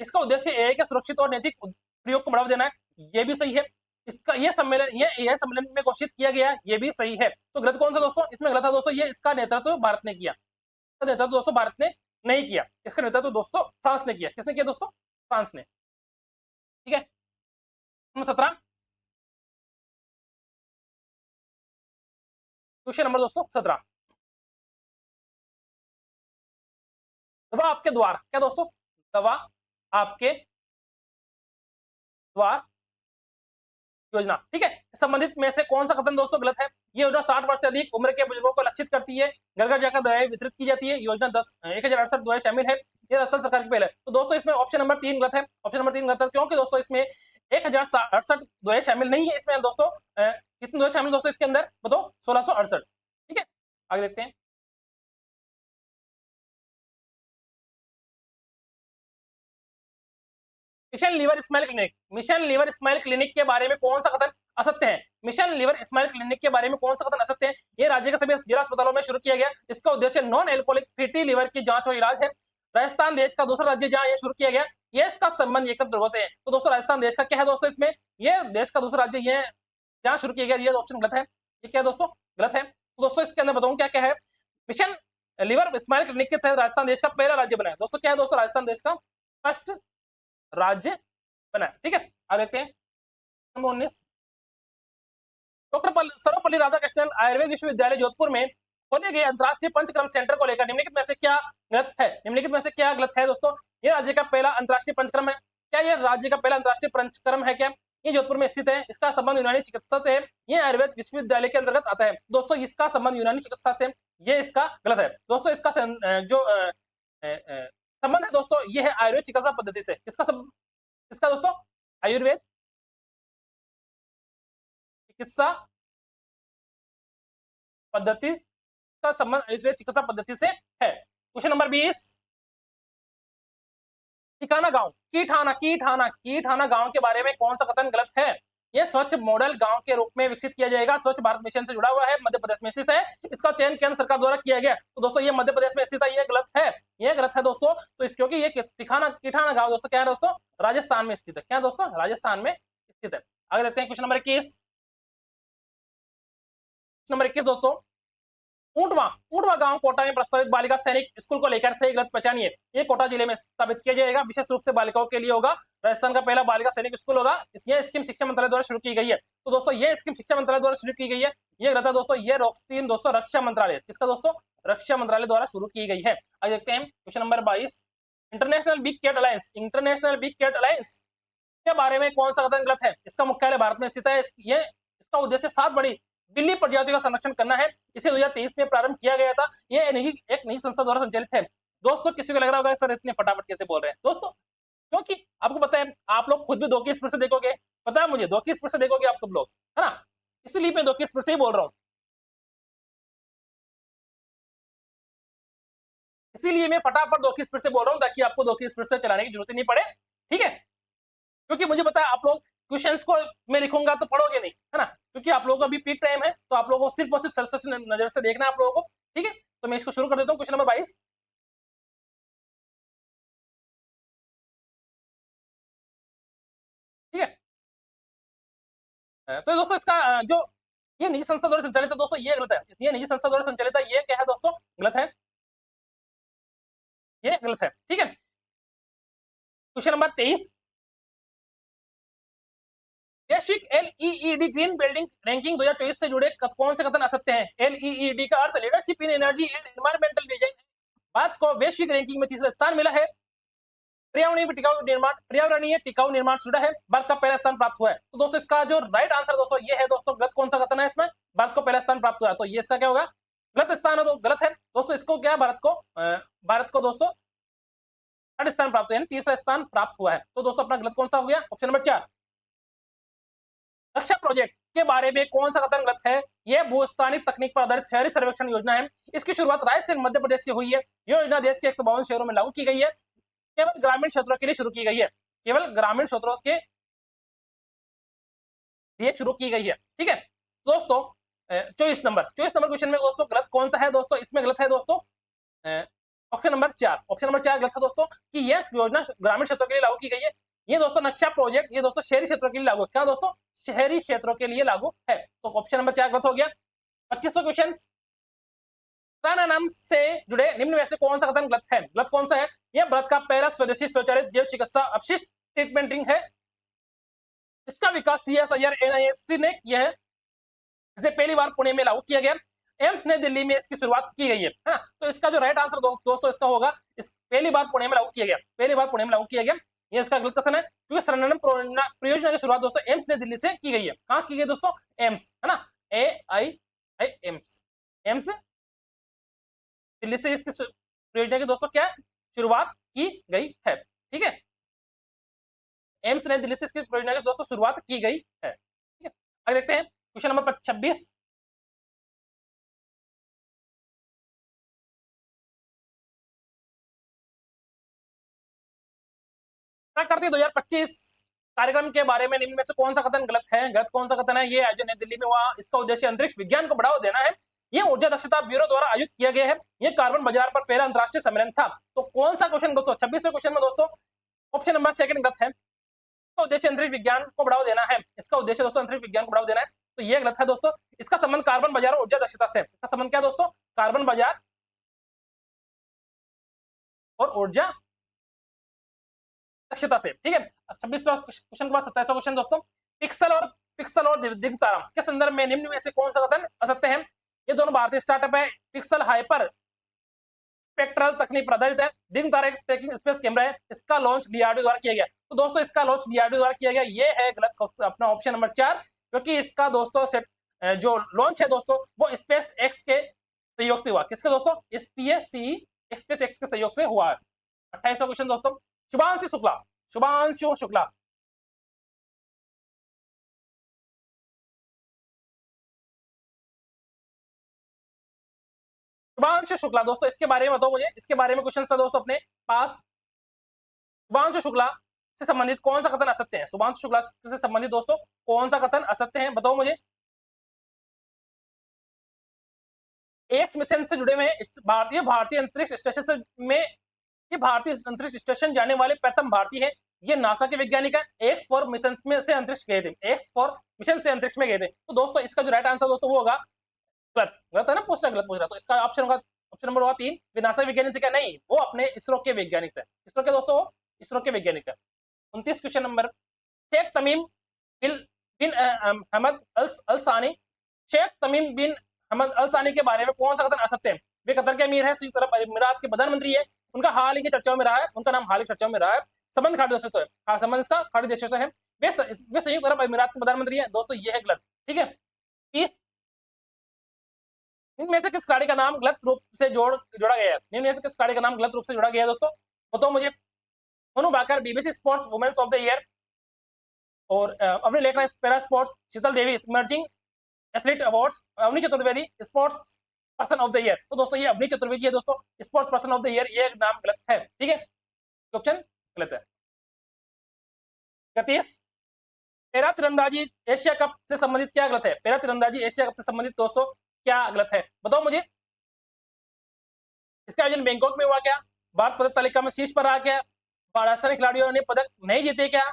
इसका उद्देश्य एआई के सुरक्षित और नैतिक प्रयोग को बढ़ावा देना है। ये भी सही है। इसका ये सम्मेलन, ये एआई सम्मेलन में घोषित किया गया, ये भी सही है। तो गलत कौन सा दोस्तों? इसमें गलत है दोस्तों, ये इसका नेतृत्व भारत ने किया। इसका नेतृत्व दोस्तों भारत ने नहीं किया, इसका नेतृत्व दोस्तों फ्रांस ने किया। किसने किया दोस्तों? फ्रांस ने। ठीक है, 17। क्वेश्चन नंबर दोस्तों 17। दवा आपके द्वार। क्या दोस्तों? दवा आपके द्वार योजना। ठीक है, संबंधित में से कौन सा कथन दोस्तों गलत है? ये योजना 60 वर्ष से अधिक उम्र के बुजुर्गों को लक्षित करती है। घर घर जाकर दवाएं वितरित की जाती है। योजना 10,1068 दवाएं शामिल है। ये असम सरकार की पहल है। तो दोस्तों इसमें ऑप्शन नंबर 3 गलत है। ऑप्शन नंबर 3 गलत है क्योंकि दोस्तों इसमें 1068 दवाएं शामिल नहीं है। इसमें दोस्तों कितनी दवाएं शामिल दोस्तों इसके अंदर बताओ? 1668। ठीक है, आगे देखते हैं। Mission liver smile clinic, mission liver smile clinic के बारे में कौन सा कथन असत्य है? मिशन लीवर स्माइल क्लिनिक के बारे में कौन सा कथन असत्य है? ये राज्य के सभी जिला अस्पतालों में शुरू किया गया। इसका उद्देश्य नॉन एल्कोहलिक फैटी लीवर की जांच और इलाज है। राजस्थान देश का दूसरा राज्य जहां ये शुरू किया गया, ये इसका संबंध एकत्र दुर्गों से है। तो दोस्तों राजस्थान देश का क्या है दोस्तों? इसमें ये देश का दूसरा राज्य ये जहां शुरू किया गया, ये ऑप्शन गलत है। ये क्या दोस्तों? गलत है। तो दोस्तों इसके अंदर बताऊं क्या क्या है। मिशन लीवर स्माइल क्लिनिक के तहत राजस्थान देश का पहला राज्य बना है। दोस्तों क्या है दोस्तों? राजस्थान देश का फर्स्ट राज्य बना। ठीक है, आगे देखते हैं। नंबर 19। डॉक्टर सर्वपल्ली राधाकृष्णन आयुर्वेद विश्वविद्यालय जोधपुर में खोले गए अंतर्राष्ट्रीय पंचक्रम सेंटर को लेकर निम्नलिखित में से क्या गलत है? निम्नलिखित में से क्या गलत है दोस्तों? ये राज्य का पहला अंतर्राष्ट्रीय पंचक्रम है क्या? ये राज्य का पहला अंतर्राष्ट्रीय पंचक्रम है क्या? ये जोधपुर में स्थित है। इसका संबंध यूनानी चिकित्सा से है। ये आयुर्वेद विश्वविद्यालय के अंतर्गत आता है। दोस्तों इसका संबंध यूनानी चिकित्सा से, ये इसका गलत है दोस्तों। इसका जो संबंध है दोस्तों, ये है आयुर्वेद चिकित्सा पद्धति से। किसका दोस्तों? आयुर्वेद चिकित्सा पद्धति का संबंध आयुर्वेद चिकित्सा पद्धति से है। क्वेश्चन नंबर 20, ठिकाना गांव कीठाना गांव के बारे में कौन सा कथन गलत है? यह स्वच्छ मॉडल गांव के रूप में विकसित किया जाएगा। स्वच्छ भारत मिशन से जुड़ा हुआ है, मध्य प्रदेश में स्थित है। इसका चयन केंद्र सरकार द्वारा किया गया। तो दोस्तों ये मध्य प्रदेश में स्थित है, ये गलत है, ये गलत है दोस्तों। तो इस क्योंकि ये कीठाना गांव दोस्तों क्या है दोस्तों? राजस्थान में स्थित है। क्या दोस्तों? राजस्थान में स्थित है। आगे देखते हैं क्वेश्चन नंबर 21 दोस्तों, ऊंटवा गांव कोटा में प्रस्तावित बालिका सैनिक स्कूल को लेकर सही गलत पहचानिए। ये कोटा जिले में स्थापित किया जाएगा, विशेष रूप से बालिकाओं के लिए होगा। राजस्थान का पहला बालिका सैनिक स्कूल होगा। ये स्कीम शिक्षा मंत्रालय द्वारा शुरू की गई है। तो दोस्तों ये स्कीम शिक्षा मंत्रालय द्वारा शुरू की गई है, ये गलत है दोस्तों। ये स्कीम दोस्तों रक्षा मंत्रालय, किसका दोस्तों? रक्षा मंत्रालय द्वारा शुरू की गई है। आगे देखते हैं question number 22, international big cat alliance के बारे में कौन सा कथन गलत है? इसका मुख्यालय भारत में स्थित है। ये इसका उद्देश्य 7 बड़ी बिल्ली प्रजातियों का संरक्षण करना है। इसे 2023 में प्रारंभ किया गया था। ये एक निजी संस्था द्वारा संचालित है। दोस्तों किसी को लग रहा होगा सर इतने फटाफट कैसे बोल रहे हैं दोस्तों, क्योंकि आपको पता है आप लोग खुद भी 2 की स्पीड से देखोगे, पता है मुझे 2 की स्पीड से देखोगे आप सब लोग, है ना? इसलिए मैं 2 की स्पीड से ही बोल रहा हूं, इसीलिए मैं फटाफट 2 की स्पीड से बोल रहा हूं ताकि आपको 2 की स्पीड से चलाने की जरूरत ही नहीं पड़े, ठीक है? क्योंकि मुझे पता है आप लोग क्वेश्चंस को मैं लिखूंगा तो पढ़ोगे नहीं, है ना? क्योंकि आप लोगों का अभी पीक टाइम है, तो आप लोगों को सिर्फ और सिर्फ सरसरी नजर से देखना है आप लोगों को, ठीक है? तो मैं इसको शुरू कर देता हूं। क्वेश्चन नंबर 22, ठीक है? तो दोस्तों इसका जो ये निजी संस्था द्वारा संचालित है दोस्तों, ये गलत है। ये निजी संस्था द्वारा संचालित है, ये क्या है दोस्तों? गलत है, ये गलत है, ठीक है? क्वेश्चन नंबर 23, वैश्विक एलईईडी ग्रीन बिल्डिंग रैंकिंग 2024 से जुड़े कौन से कथन असत्य हैं? एलईईडी का अर्थ leadership in energy and environmental design. Bharat को वैश्विक रैंकिंग में 3रा स्थान मिला है। पर्यावरणीय टिकाऊ निर्माण जुड़ा है, भारत का पहला स्थान प्राप्त हुआ है। तो दोस्तों इसका जो राइट आंसर दोस्तों ये है दोस्तों, गलत कौन सा कथन है इसमें? भारत को पहला स्थान प्राप्त हुआ है, तो ये इसका क्या होगा? गलत स्थान है, तो गलत है दोस्तों। इसको क्या है? भारत को दोस्तों 3rd स्थान प्राप्त हुआ है, 3रा स्थान प्राप्त हुआ है। तो दोस्तों अपना गलत कौन सा हो गया? ऑप्शन नंबर 4, रक्षा प्रोजेक्ट के बारे में कौन सा कथन गलत है? यह भूस्थानिक तकनीक पर आधारित शहरी सर्वेक्षण योजना है। इसकी शुरुआत राजस्थान मध्य प्रदेश से हुई है। यह योजना देश के 152 शहरों में लागू की गई है। केवल ग्रामीण क्षेत्रों के लिए शुरू की गई है, केवल ग्रामीण क्षेत्रों के लिए शुरू की गई है, ठीक है दोस्तों? 24 नंबर क्वेश्चन में दोस्तों गलत कौन सा है दोस्तों? इसमें गलत है दोस्तों ऑप्शन नंबर 4 गलत है दोस्तों कि यह योजना ग्रामीण क्षेत्रों के लिए लागू की गई है। ये दोस्तों नक्शा प्रोजेक्ट ये दोस्तों शहरी क्षेत्रों के लिए लागू है। क्या दोस्तों? शहरी क्षेत्रों के लिए लागू है। तो ऑप्शन नंबर 4 गलत हो गया। 2500 क्वेश्चन, प्राणायाम से जुड़े निम्न में से कौन सा कथन गलत है? गलत कौन सा है? यह भारत का पहला स्वदेशी स्वचालित जैव चिकित्सा अपशिष्ट ट्रीटमेंट रिंग है। इसका विकास CSIR NIST ने किया है। इसे पहली बार पुणे में लागू किया गया। एम्स नई दिल्ली में इसकी शुरुआत की गई है ना? तो इसका जो राइट आंसर दोस्तों इसका होगा, इस पहली बार पुणे में लागू किया गया, ये इसका गलत कथन है, क्योंकि शरणानंद परियोजना की शुरुआत दोस्तों एम्स नई दिल्ली से की गई है। कहां की गई दोस्तों? एम्स, है ना? एम्स दिल्ली से इसकी परियोजना की दोस्तों क्या शुरुआत की गई है, ठीक है? एम्स नई दिल्ली से इसकी परियोजना की दोस्तों शुरुआत की गई है, ठीक है? आगे देखते हैं क्वेश्चन नंबर 26, करती 2025 कार्यक्रम के बारे में निम्न में से कौन सा कथन गलत है? गलत कौन सा कथन है? ये आयोजन नई दिल्ली में हुआ। इसका उद्देश्य अंतरिक्ष विज्ञान को बढ़ावा देना है। यह ऊर्जा दक्षता ब्यूरो द्वारा आयोजित किया गया है। यह कार्बन बाजार पर पहला अंतरराष्ट्रीय सम्मेलन था। तो कौन सा क्वेश्चन दोस्तों 26वें क्वेश्चन में दोस्तों ऑप्शन नंबर 2 गलत है। इसका उद्देश्य अंतरिक्ष विज्ञान को बढ़ावा देना है। इसका उद्देश्य दोस्तों अंतरिक्ष विज्ञान को बढ़ावा देना है, तो यह गलत है दोस्तों। इसका संबंध कार्बन बाजार और ऊर्जा दक्षता से। इसका संबंध क्या दोस्तों? कार्बन बाजार और ऊर्जा दक्षता से, ठीक है? 26वां क्वेश्चन के बाद 27वां क्वेश्चन दोस्तों, पिक्सल और दिग्तारा के संदर्भ में निम्न में से कौन सा कथन असत्य है? ये दोनों भारतीय स्टार्टअप है। पिक्सल हाइपर स्पेक्ट्रल तकनीक पर आधारित है। दिन तारा ट्रैकिंग स्पेस कैमरा है। इसका लॉन्च डीआरडीओ द्वारा किया गया। तो दोस्तों इसका लॉन्च डीआरडीओ द्वारा किया गया, ये है गलत अपना ऑप्शन नंबर 4, क्योंकि इसका दोस्तों सेट जो लॉन्च है दोस्तों वो स्पेस एक्स के सहयोग से हुआ। किसके दोस्तों? स्पेस एक्स के सहयोग से हुआ है। 28वां क्वेश्चन दोस्तों, शुभांशु शुक्ला, शुभांशु शुक्ला शुभांशु शुक्ला दोस्तों इसके बारे में बताओ मुझे, इसके बारे में क्वेश्चन था दोस्तों अपने पास। शुभांशु शुक्ला से संबंधित कौन सा कथन असत्य है? शुभांशु शुक्ला से संबंधित दोस्तों कौन सा कथन असत्य है, बताओ मुझे। एक्स मिशन से जुड़े हुए भारतीय अंतरिक्ष स्टेशन में, ये भारतीय अंतरिक्ष स्टेशन जाने वाले प्रथम भारतीय है। ये नासा के वैज्ञानिक है। एक्स फॉर मिशन में से अंतरिक्ष गए थे, एक्स फॉर मिशन से अंतरिक्ष में गए थे। तो दोस्तों इसका जो राइट आंसर दोस्तों वो होगा गलत। गलत है ना, पूछना गलत पूछ रहा। तो इसका ऑप्शन होगा, ऑप्शन नंबर होगा 3, वे नासा वैज्ञानिक थे क्या? नहीं, वो अपने इसरो के वैज्ञानिक थे। इसरो के दोस्तों, इसरो के वैज्ञानिक है। 29 क्वेश्चन नंबर, शेख तमीम बिन अहमद अल सानी, शेख तमीम बिन अहमद अल सानी के बारे में कौन सा कथन असत्य है? वे कतर के अमीर है, संयुक्त अरब अमीरात के प्रधानमंत्री है, उनका हाल ही की चर्चाओं में रहा है, उनका नाम हाल ही चर्चाओं में रहा है, संबंध खाड़ी देशों से है, हाँ संबंध इसका खाड़ी देशों से है, वे संयुक्त अरब अमीरात के प्रधानमंत्री है। दोस्तों ये है गलत, ठीक है। इनमें से किस खिलाड़ी का नाम गलत रूप से जोड़ा गया है? इनमें से किस खिलाड़ी का नाम गलत रूप से जोड़ा गया है दोस्तों, बताओ मुझे। Manu Bhaker BBC sports women's of the year, और अपने लेख रहे para sports, Sheetal Devi emerging athlete awards, Avani Chaturvedi sports person of the year. तो दोस्तों ये अवनी चतुर्वेदी है दोस्तों, sports person of the year, ये नाम गलत है, ठीक है, ऑप्शन गलत है। 31, पैरा तीरंदाजी एशिया कप से संबंधित क्या गलत है? पैरा तीरंदाजी एशिया कप से संबंधित दोस्तों क्या गलत है, बताओ मुझे। इसका आयोजन बैंकॉक में हुआ क्या? भारत पदक तालिका में शीर्ष पर रहा क्या? राजस्थानी खिलाड़ियों ने पदक नहीं जीते क्या?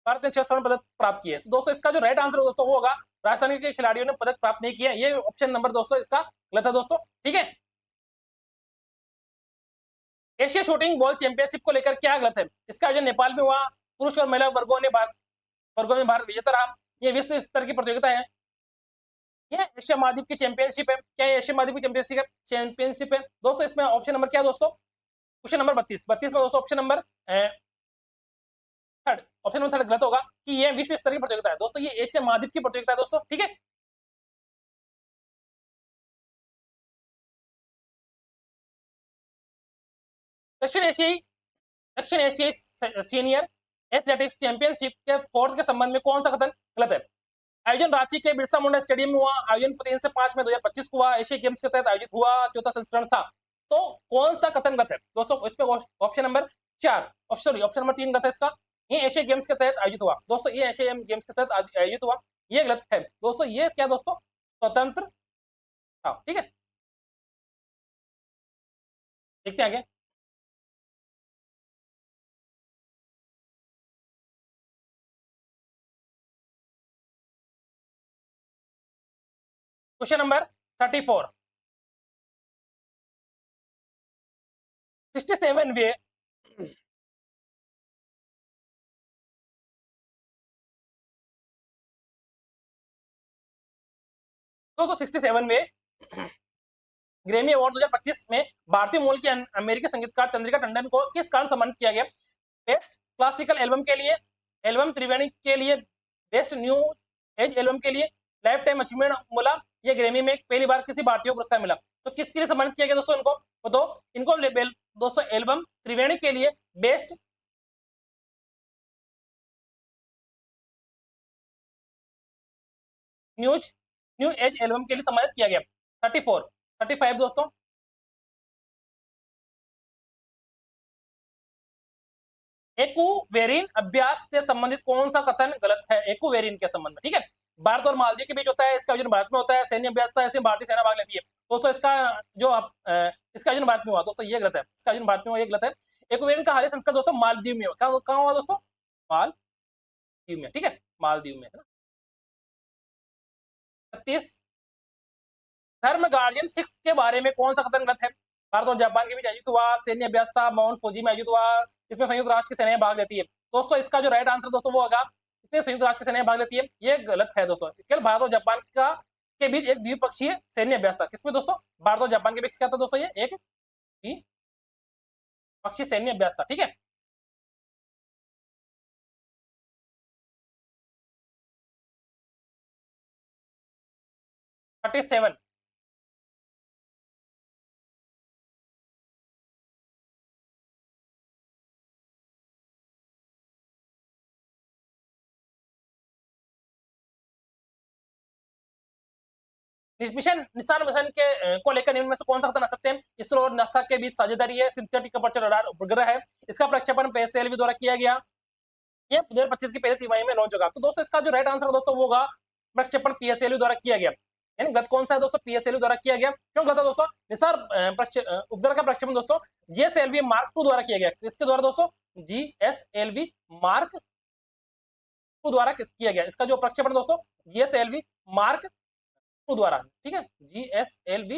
भारत ने 6 स्वर्ण पदक प्राप्त किए। तो दोस्तों इसका जो राइट आंसर है दोस्तों वो होगा, राजस्थान के खिलाड़ियों ने पदक प्राप्त नहीं किया। ये ऑप्शन नंबर दोस्तों इसका गलत है दोस्तों, ठीक है। एशिया शूटिंग बॉल चैंपियनशिप को लेकर क्या गलत है? इसका आयोजन नेपाल में हुआ, पुरुष और महिला वर्गों में भारत विजेता रहा। ये विश्व स्तर की प्रतियोगिता है, ये एशिया महाद्वीप की चैंपियनशिप है। क्या एशिया महाद्वीप की चैंपियनशिप है दोस्तों? इसमें ऑप्शन नंबर क्या है दोस्तों? क्वेश्चन नंबर 32 में दोस्तों option number third, option number third गलत होगा कि ये विश्व स्तर की प्रतियोगिता है। दोस्तों ये एशिया महाद्वीप की प्रतियोगिता है दोस्तों, ठीक है। दक्षिण एशियाई सीनियर एथलेटिक्स चैंपियनशिप के फोर्थ के संबंध में कौन सा कथन गलत है? आयोजन रांची के बिरसा मुंडा स्टेडियम में हुआ, आयोजन 3 से 5 में 2025 को हुआ, एशिया गेम्स के तहत आयोजित हुआ, चौथा संस्करण था। तो कौन सा कथन गलत है दोस्तों? इस पे ऑप्शन नंबर 4, ऑप्शन नंबर 3 गलत है इसका। ये एशिया गेम्स के तहत आयोजित हुआ दोस्तों, ये एशिया गेम्स के तहत आयोजित हुआ, ये गलत है दोस्तों। ये क्या दोस्तों? स्वतंत्र था, ठीक है। देखते हैं आगे। क्वेश्चन नंबर 34, 67वे दोस्तों 67वे ग्रैमी अवार्ड 2025 में भारतीय मूल की अमेरिकी संगीतकार चंद्रिका टंडन को किस कारण सम्मानित किया गया? बेस्ट क्लासिकल एल्बम के लिए, एल्बम त्रिवेणी के लिए, बेस्ट न्यू एज एल्बम के लिए, लाइफ टाइम अचीवमेंट मिला, ये ग्रैमी में पहली बार किसी भारतीय को पुरस्कार मिला। तो किसके लिए सम्मानित किया गया दोस्तों इनको? तो इनको दोस्तों एल्बम त्रिवेणी के लिए बेस्ट न्यू एज एल्बम के लिए सम्मानित किया गया। 34, 35 दोस्तों, एक्वेरिन अभ्यास से संबंधित कौन सा कथन गलत है? एक्वेरिन के संबंध में, ठीक है। भारत और मालदीव के बीच होता है, इसका आयोजन भारत में होता है, सैन्य अभ्यास था, इसमें भारतीय सेना भाग लेती है दोस्तों। इसका जो इसका आयोजन भारत में हुआ दोस्तों, ये गलत है। इसका आयोजन भारत में हुआ, ये गलत है। एक्वेरिन का हालिया संस्करण दोस्तों मालदीव में हुआ। कहाँ हुआ दोस्तों? मालदीव में, ठीक है, मालदीव में, है ना। 36, धर्म गार्जियन 6 के बारे में कौन सा कथन गलत है? भारत और जापान के बीच आयोजित हुआ, सैन्य अभ्यास था, माउंट फूजी में आयोजित हुआ, इसमें संयुक्त राष्ट्र की सेनाएं भाग लेती है दोस्तों। इसका जो राइट आंसर दोस्तों वो होगा, इसमें संयुक्त राष्ट्र की सेनाएं भाग लेती है, ये गलत है दोस्तों। केवल भारत और जापान का के बीच एक द्विपक्षीय सैन्य अभ्यास था। किसमें दोस्तों? भारत और जापान के बीच क्या था दोस्तों? ये एक द्विपक्षीय सैन्य अभ्यास था। ठीक है, 37। मिशन निशान मिशन के को लेकर निम्न में से कौन सा कथन असत्य है? इसरो और नासा के बीच साझेदारी है, सिंथेटिक अपर्चर रडार उपग्रह है, इसका प्रक्षेपण पीएसएलवी द्वारा किया गया, ये 2025 की पहली तिमाही में लॉन्च होगा। तो दोस्तों इसका जो राइट आंसर दोस्तों वो होगा प्रक्षेपण पीएसएलवी द्वारा किया गया। यानी गलत कौन सा है दोस्तों? पीएसएलवी द्वारा किया गया। क्यों गलत है दोस्तों? निसार उपग्रह का प्रक्षेपण दोस्तों जीएसएलवी मार्क 2 द्वारा किया गया। किसके द्वारा दोस्तों? जीएसएलवी मार्क 2 द्वारा किया गया। इसका जो प्रक्षेपण दोस्तों जीएसएलवी मार्क 2 द्वारा, ठीक है, जीएसएलवी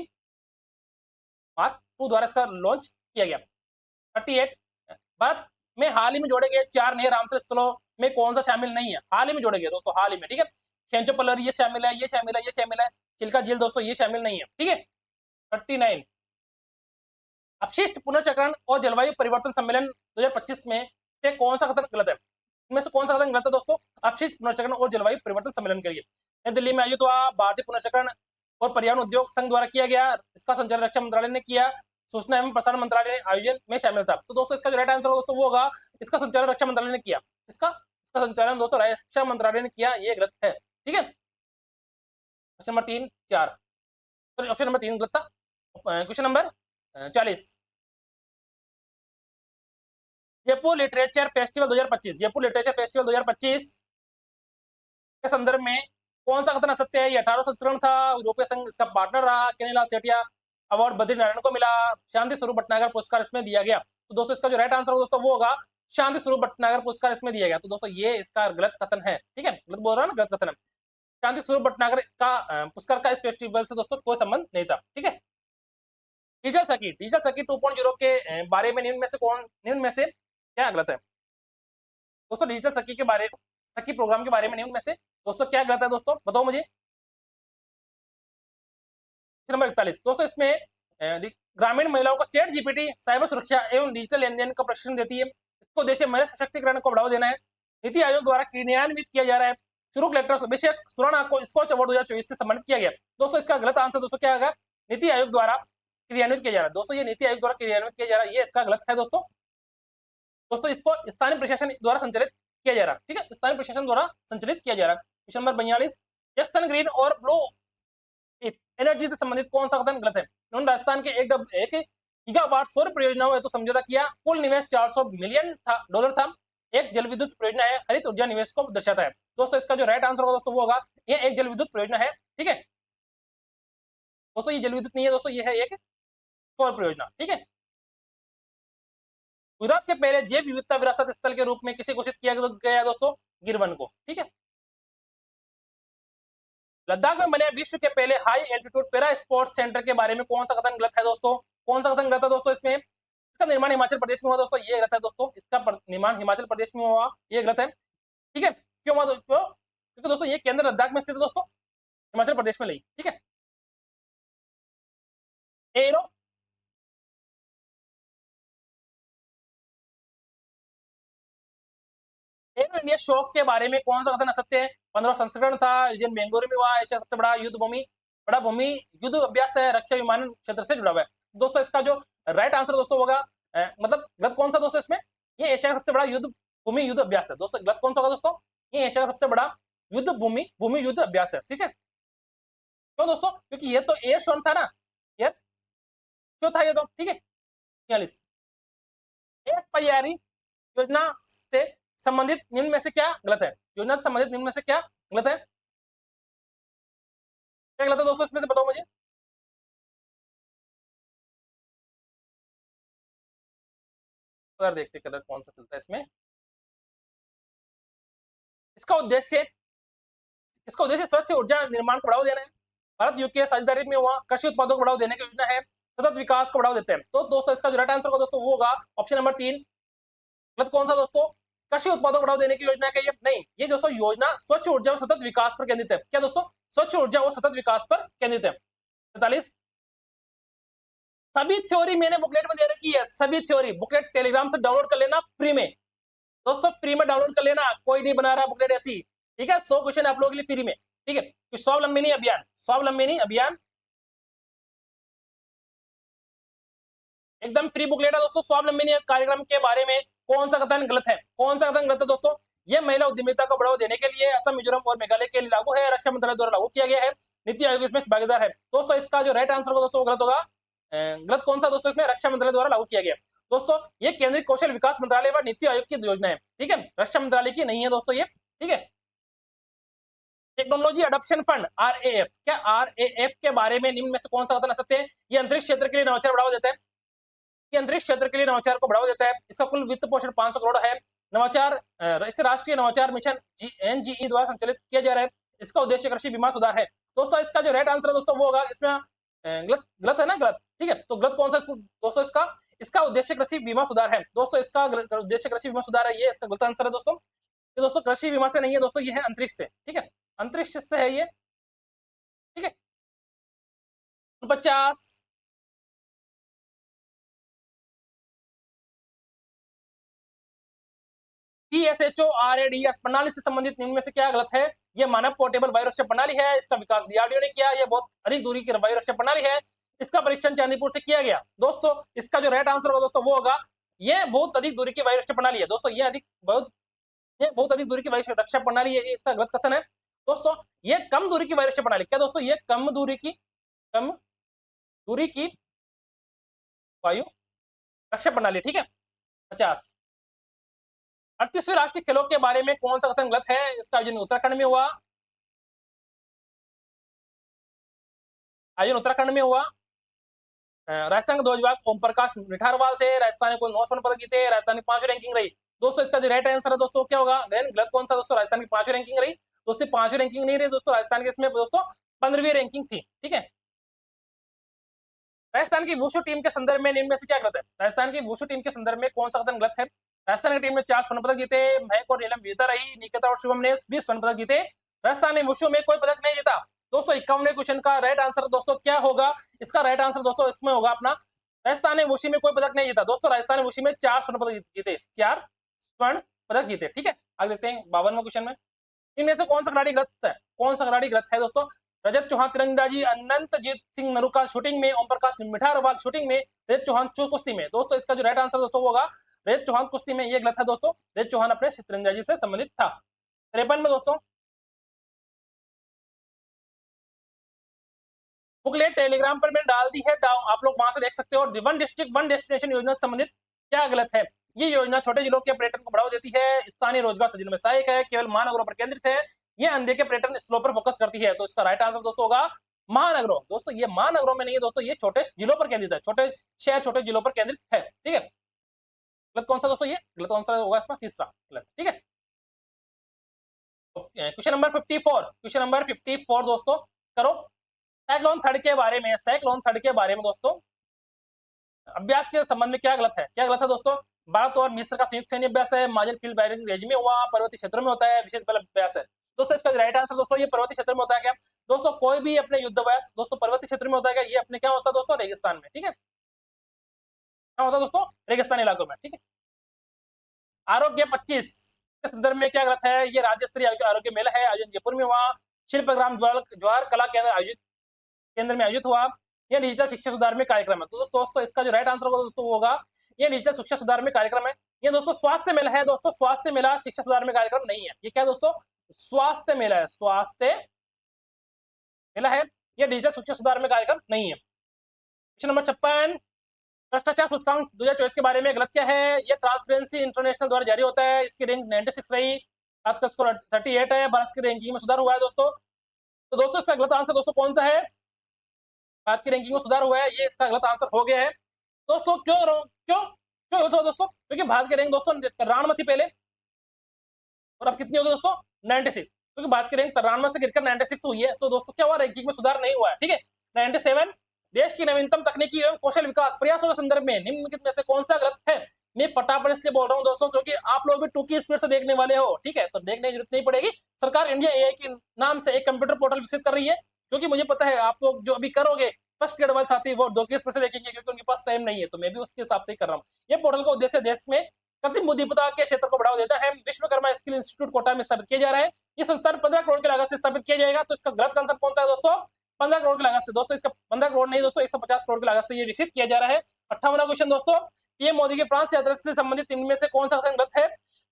मार्क 2 द्वारा इसका लॉन्च किया गया। 38, भारत में हाल ही में जोड़े गए 4 नए रामसर स्थलों में कौन सा शामिल नहीं है? हाल ही में जोड़े गए दोस्तों, हाल ही में, ठीक है। खेंचो पलर ये शामिल है, ये शामिल है, ये शामिल है, चिल्का झील दोस्तों ये शामिल नहीं है। ठीक है, 39, अपशिष्ट पुनर्चक्रण और जलवायु परिवर्तन सम्मेलन 2025 में से कौन सा कथन गलत है? इनमें से कौन सा कथन गलत है दोस्तों? अपशिष्ट पुनर्चक्रण और जलवायु परिवर्तन सम्मेलन के लिए नई दिल्ली में आयोजित हुआ, भारतीय पुनर्चक्रण और पर्यावरण उद्योग संघ द्वारा किया गया, इसका संचालन रक्षा मंत्रालय ने किया, सूचना एवं प्रसारण मंत्रालय ने आयोजन में शामिल था। तो दोस्तों इसका जो राइट आंसर दोस्तों वो होगा इसका संचालन रक्षा मंत्रालय ने किया। इसका संचालन दोस्तों रक्षा मंत्रालय ने किया, ये गलत है। ठीक है, क्वेश्चन नंबर 3, 4, ऑप्शन नंबर 3 गलत था। Question number 40, Jaipur literature festival 2025, Jaipur literature festival 2025 के संदर्भ में कौन सा कथन असत्य है? ये 18वां संस्करण था, यूरोपीय संघ इसका पार्टनर रहा, केनीलाल सेठिया अवार्ड बद्रीनारायण को मिला, शांति स्वरूप भटनागर पुरस्कार इसमें दिया गया। तो दोस्तों इसका जो राइट आंसर दोस्तों वो होगा शांति स्वरूप भटनागर पुरस्कार इसमें दिया गया। तो दोस्तों ये इसका गलत कथन है। ठीक है, गलत बोल रहा है ना, गलत कथन है। शांति स्वरूप भटनागर का पुरस्कार का इस फेस्टिवल से दोस्तों कोई संबंध नहीं था। ठीक है, डिजिटल सर्किट 2.0 के बारे में निम्न में से क्या गलत है? दोस्तों डिजिटल सखी प्रोग्राम के बारे में निम्न में से दोस्तों क्या गलत है? दोस्तों बताओ मुझे। नंबर 41, दोस्तों इसमें ग्रामीण महिलाओं को चैट जीपीटी साइबर सुरक्षा एवं डिजिटल लेन देन का प्रशिक्षण देती है। इसको उद्देश्य महिला सशक्तिकरण को बढ़ावा देना है। नीति आयोग द्वारा क्रियान्वित किया जा रहा है। शुरू कलेक्टर अभिषेक सुराणा को स्कॉच अवार्ड 2024 से सम्मानित किया गया। दोस्तों इसका गलत आंसर दोस्तों क्या होगा? नीति आयोग द्वारा क्रियान्वित किया जा रहा है। दोस्तों ये नीति आयोग द्वारा क्रियान्वित किया जा रहा है, ये इसका गलत है दोस्तों। दोस्तों इसको स्थानीय प्रशासन द्वारा संचालित किया जा रहा है। ठीक है, स्थानीय प्रशासन द्वारा संचालित किया जा रहा है। क्वेश्चन नंबर 42, जस्तन ग्रीन और ब्लू एनर्जी से संबंधित कौन सा कथन गलत है? उन्होंने राजस्थान के एक गीगावाट सौर परियोजनाओं हेतु समझौता किया, कुल निवेश 400 मिलियन डॉलर था। एक जल विद्युत परियोजना है, हरित ऊर्जा निवेश को दर्शाता है। दोस्तों इसका जो राइट आंसर होगा दोस्तों वो होगा ये एक जल विद्युत परियोजना है। ठीक है दोस्तों, ये जल विद्युत नहीं है दोस्तों, ये है एक सौर परियोजना। ठीक है, गुजरात के पहले जैव विविधता विरासत स्थल के रूप में किसे घोषित किया गया दोस्तों? गिरवन को। ठीक है, लद्दाख में बने विश्व के पहले high altitude para sports centre के बारे में कौन सा कथन गलत है दोस्तों? कौन सा कथन गलत है दोस्तों? इसमें इसका निर्माण हिमाचल प्रदेश में हुआ दोस्तों, ये गलत है दोस्तों। इसका निर्माण हिमाचल प्रदेश में हुआ, ये गलत है। ठीक है, क्यों हुआ दोस्तों? क्योंकि दोस्तों ये केंद्र लद्दाख में स्थित है दोस्तों, हिमाचल प्रदेश में नहीं। ठीक है, एरो एरो इंडिया शौक के बारे में कौन सा कथन असत्य है? 15 संस्करण था, यूजीन बेंगलुरु में हुआ, एशिया सबसे बड़ा भूमि युद्ध अभ्यास है, रक्षा विमान क्षेत्र से जुड़ा हुआ है। दोस्तों इसका जो राइट आंसर दोस्तों होगा मतलब गलत कौन सा दोस्तों? इसमें ये एशिया का सबसे बड़ा भूमि युद्ध अभ्यास है। दोस्तों गलत कौन सा होगा दोस्तों? ये एशिया का सबसे बड़ा भूमि युद्ध अभ्यास है। ठीक है, क्यों दोस्तों? क्योंकि ये तो एयर शो था ना, एयर शो था ये तो। ठीक है, 46, एक तैयारी योजना से संबंधित निम्न में से क्या गलत है? योजना से संबंधित निम्न में से क्या गलत है? क्या गलत है दोस्तों इसमें से बताओ मुझे। कलर देखते कलर कौन सा चलता है इसमें। इसका उद्देश्य स्वच्छ ऊर्जा निर्माण को बढ़ावा देना है। भारत यूके साझेदारी में हुआ, कृषि उत्पादों को बढ़ावा देने की योजना है, सतत विकास को बढ़ावा देते हैं। तो दोस्तों इसका जो राइट आंसर होगा दोस्तों वो होगा ऑप्शन नंबर 3। गलत कौन सा दोस्तों? कृषि उत्पादों को बढ़ावा देने की योजना है क्या? ये नहीं, ये दोस्तों योजना स्वच्छ ऊर्जा और सतत विकास पर केंद्रित है। क्या दोस्तों? स्वच्छ ऊर्जा और सतत विकास पर केंद्रित है। 43 सभी थ्योरी मैंने बुकलेट में दे रखी है, सभी थ्योरी बुकलेट टेलीग्राम से डाउनलोड कर लेना फ्री में दोस्तों, फ्री में डाउनलोड कर लेना, कोई नहीं बना रहा बुकलेट ऐसी, ठीक है। 100 क्वेश्चन आप लोगों के लिए फ्री में, ठीक है। तो स्वावलंबनी अभियान, स्वावलंबनी अभियान एकदम फ्री बुकलेट है दोस्तों। स्वावलंबनी कार्यक्रम के बारे में कौन सा कथन गलत है, कौन सा कथन गलत है दोस्तों? ये महिला उद्यमिता को बढ़ावा देने के लिए असम, मिजोरम और मेघालय के लिए लागू है, रक्षा मंत्रालय द्वारा लागू किया गया है, नीति आयोग इसमें भागीदार है। दोस्तों इसका जो राइट आंसर होगा दोस्तों गलत होगा। गलत कौन सा दोस्तों? इसमें रक्षा मंत्रालय द्वारा लागू किया गया। दोस्तों ये केंद्रीय कौशल विकास मंत्रालय व नीति आयोग की योजना है, ठीक है, रक्षा मंत्रालय की नहीं है दोस्तों ये, ठीक है। टेक्नोलॉजी अडॉप्शन फंड RAF, क्या RAF के बारे में निम्न में से कौन सा कथन असत्य है? ये अंतरिक्ष क्षेत्र के लिए नवाचार बढ़ावा देता है, ये अंतरिक्ष क्षेत्र के लिए नवाचार को बढ़ावा देता है, इसका कुल वित्त पोषण 500 करोड़ है। नवाचार इसे राष्ट्रीय नवाचार मिशन NGE द्वारा संचालित किया जा रहा है, इसका उद्देश्य कृषि बीमा सुधार है। दोस्तों इसका जो राइट आंसर है दोस्तों वो होगा, इसमें गलत है ना, गलत, ठीक है। तो गलत कौन सा दोस्तों? इसका उद्देश्य कृषि बीमा सुधार है दोस्तों, इसका उद्देश्य कृषि बीमा सुधार है, ये इसका गलत आंसर है दोस्तों। ये दोस्तों कृषि बीमा से नहीं है दोस्तों, ये है अंतरिक्ष से, ठीक है, अंतरिक्ष से है ये, ठीक है। 50 PSHO RADS प्रणाली से संबंधित निम्न में से क्या गलत है? ये मानव पोर्टेबल वायु रक्षा प्रणाली है, इसका विकास DRDO ने किया, ये बहुत अधिक दूरी की वायु रक्षा प्रणाली है, इसका परीक्षण चांदीपुर से किया गया। दोस्तों इसका जो राइट आंसर होगा दोस्तों वो होगा, ये बहुत अधिक दूरी की वायु रक्षा प्रणाली है दोस्तों, ये बहुत अधिक दूरी की वायु रक्षा प्रणाली है, ये इसका गलत कथन है दोस्तों। ये कम दूरी की वायु रक्षा प्रणाली, क्या दोस्तों? ये कम दूरी की वायु रक्षा प्रणाली, ठीक है। 50 38वें राष्ट्रीय खेलों के बारे में कौन सा कथन गलत है? इसका आयोजन उत्तराखंड में हुआ, राजस्थान के ध्वज विभाग ओम प्रकाश निठारवाल थे, राजस्थान ने कुल 9 स्वर्ण पदक जीते, राजस्थान की 5वीं रैंकिंग रही। दोस्तों इसका जो राइट आंसर है दोस्तों क्या होगा? गलत कौन सा दोस्तों? राजस्थान की 5वीं रैंकिंग रही दोस्तों, 5वीं रैंकिंग नहीं रही दोस्तों, राजस्थान के इसमें दोस्तों 15वीं रैंकिंग थी, ठीक है। राजस्थान की वुशु टीम के संदर्भ में निम्न में से क्या गलत है? राजस्थान की वुशु टीम के संदर्भ में कौन सा कथन गलत है? राजस्थान की टीम ने 4 स्वर्ण पदक जीते, महक और नीलम विजेता रही, निकिता और शुभम ने 20 स्वर्ण पदक जीते, राजस्थान ने वुशु में कोई पदक नहीं जीता। दोस्तों 51वें क्वेश्चन का राइट आंसर दोस्तों क्या होगा? इसका राइट आंसर दोस्तों इसमें होगा अपना, राजस्थान ने वुशु में कोई पदक नहीं जीता दोस्तों, राजस्थान ने वुशु में 4 स्वर्ण पदक जीते, 4 स्वर्ण पदक जीते, ठीक है। आगे देखते हैं 52वें क्वेश्चन में, इनमें से कौन सा खिलाड़ी गलत है? कौन सा खिलाड़ी गलत है दोस्तों? रजत चौहान तीरंदाजी, अनंतजीत सिंह नरूका शूटिंग में, ओम प्रकाश मिठारवाल शूटिंग में, रजत चौहान कुश्ती में। दोस्तों इसका जो राइट आंसर दोस्तों वो होगा रजत चौहान कुश्ती में, ये गलत है दोस्तों, रजत चौहान अपने तीरंदाजी से संबंधित था। 53 में दोस्तों बुकलेट टेलीग्राम पर मैंने डाल दी है, आप लोग वहां से देख सकते हो। वन डिस्ट्रिक्ट वन डेस्टिनेशन योजना से संबंधित क्या गलत है? ये योजना छोटे जिलों के पर्यटन को बढ़ावा देती है, स्थानीय रोजगार सृजन में सहायक है, केवल महानगरों पर केंद्रित है, ये अंधे के पर्यटन स्थलों पर फोकस करती है। तो इसका राइट आंसर दोस्तों होगा महानगरों। दोस्तों ये महानगरों में नहीं है दोस्तों, ये छोटे जिलों पर केंद्रित है, छोटे शहर छोटे जिलों पर केंद्रित है, ठीक है। गलत कौन सा दोस्तों? ये गलत आंसर होगा इसमें तीसरा गलत, ठीक है। क्वेश्चन नंबर 54, क्वेश्चन नंबर 54 दोस्तों करो। साइक्लोन थर्ड के बारे में, साइक्लोन थर्ड के बारे में दोस्तों अभ्यास के संबंध में क्या गलत है? क्या गलत है दोस्तों? भारत और मिस्र का संयुक्त सैन्य अभ्यास है, मार्जिन फील्ड फायरिंग रेंज में हुआ, पर्वतीय क्षेत्रों में होता है, विशेष बल अभ्यास है। दोस्तों इसका राइट आंसर दोस्तों ये पर्वतीय क्षेत्र में होता है। क्या दोस्तों कोई भी अपने युद्ध अभ्यास दोस्तों पर्वतीय क्षेत्र में होता है क्या? ये अपने क्या होता है दोस्तों? रेगिस्तान में, ठीक है, क्या होता है दोस्तों? रेगिस्तानी इलाकों में, ठीक है। आरोग्य 25 के संदर्भ में क्या गलत है? ये राज्य स्तरीय आरोग्य मेला है, आयोजन जयपुर में हुआ, शिल्पग्राम जवाहर कला केंद्र में आयोजित हुआ, यह डिजिटल शिक्षा सुधार में कार्यक्रम है। तो दोस्तों इसका जो राइट आंसर होगा दोस्तों वो होगा ये डिजिटल शिक्षा सुधार में कार्यक्रम है। ये दोस्तों स्वास्थ्य मेला है दोस्तों, स्वास्थ्य मेला शिक्षा सुधार में कार्यक्रम नहीं है। ये क्या है दोस्तों? स्वास्थ्य मेला है, स्वास्थ्य मेला है, ये डिजिटल शिक्षा सुधार में कार्यक्रम नहीं है। क्वेश्चन नंबर 56, भ्रष्टाचार सूचकांक 2024 के बारे में गलत क्या है? ये ट्रांसपेरेंसी इंटरनेशनल द्वारा जारी होता है, इसकी रैंक 96 रही, भारत का स्कोर 38 है, भारत की रैंकिंग में सुधार हुआ है दोस्तों। तो दोस्तों इसका गलत आंसर दोस्तों कौन सा है? भारत की रैंकिंग में सुधार हुआ है, ये इसका गलत आंसर हो गया है दोस्तों। क्यों क्यों क्यों गलत हुआ दोस्तों? क्योंकि भारत की रैंक दोस्तों 93 थी पहले, और अब कितनी होगी दोस्तों? 96, क्योंकि भारत की रैंक 93 से गिरकर 96 हुई है। तो दोस्तों क्या हुआ? रैंकिंग में सुधार नहीं हुआ है, ठीक है। 97, देश की नवीनतम तकनीकी एवं कौशल विकास प्रयासों के संदर्भ में निम्नलिखित में से कौन सा गलत है? मैं फटाफट इसलिए बोल रहा हूँ दोस्तों क्योंकि आप लोग भी 2 की स्पीड से देखने वाले हो, ठीक है, तो देखने की जरूरत नहीं पड़ेगी। सरकार इंडिया एआई के नाम से एक कंप्यूटर पोर्टल विकसित कर रही है, क्योंकि मुझे पता है आप लोग जो अभी करोगे फर्स्ट ग्रेड वाले साथी वो 2 की स्पीड से देखेंगे, क्योंकि उनके पास टाइम नहीं है, तो मैं भी उसके हिसाब से ही कर रहा हूँ। ये पोर्टल का उद्देश्य देश में कृत्रिम बुद्धिमत्ता के क्षेत्र को बढ़ावा देता है। विश्वकर्मा स्किल इंस्टीट्यूट कोटा में स्थापित किया जा रहा है। ये संस्थान 15 करोड़ की लागत से स्थापित किया जाएगा। तो इसका गलत कंसेप्ट कौन सा है दोस्तों? 15 करोड़ की लागत से। दोस्तों इसका 15 करोड़ नहीं दोस्तों, 150 करोड़ की लागत से ये विकसित किया जा रहा है। 58वां क्वेश्चन दोस्तों, पीएम मोदी की फ्रांस यात्रा से संबंधित इनमें से कौन सा कथन गलत है?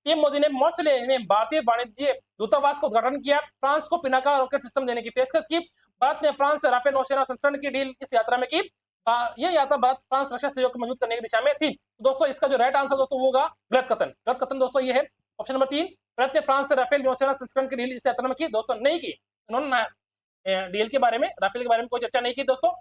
पीएम मोदी ने मॉर्सले में भारतीय वाणिज्य दूतावास का उद्घाटन किया, फ्रांस को पिनाका रॉकेट सिस्टम देने की पेशकश की। भारत ने फ्रांस से राफेल नौसेना संस्करण की डील इस यात्रा में की। यह यात्रा भारत फ्रांस रक्षा सहयोग को मजबूत करने की दिशा में थी। दोस्तों इसका जो राइट आंसर दोस्तों वो होगा गलत कथन। गलत कथन दोस्तों ये है ऑप्शन नंबर 3, भारत ने फ्रांस से राफेल नौसेना संस्करण की डील इस यात्रा में की। दोस्तों नहीं की, इन्होंने डील के बारे में, राफेल के बारे में कोई चर्चा नहीं की। दोस्तों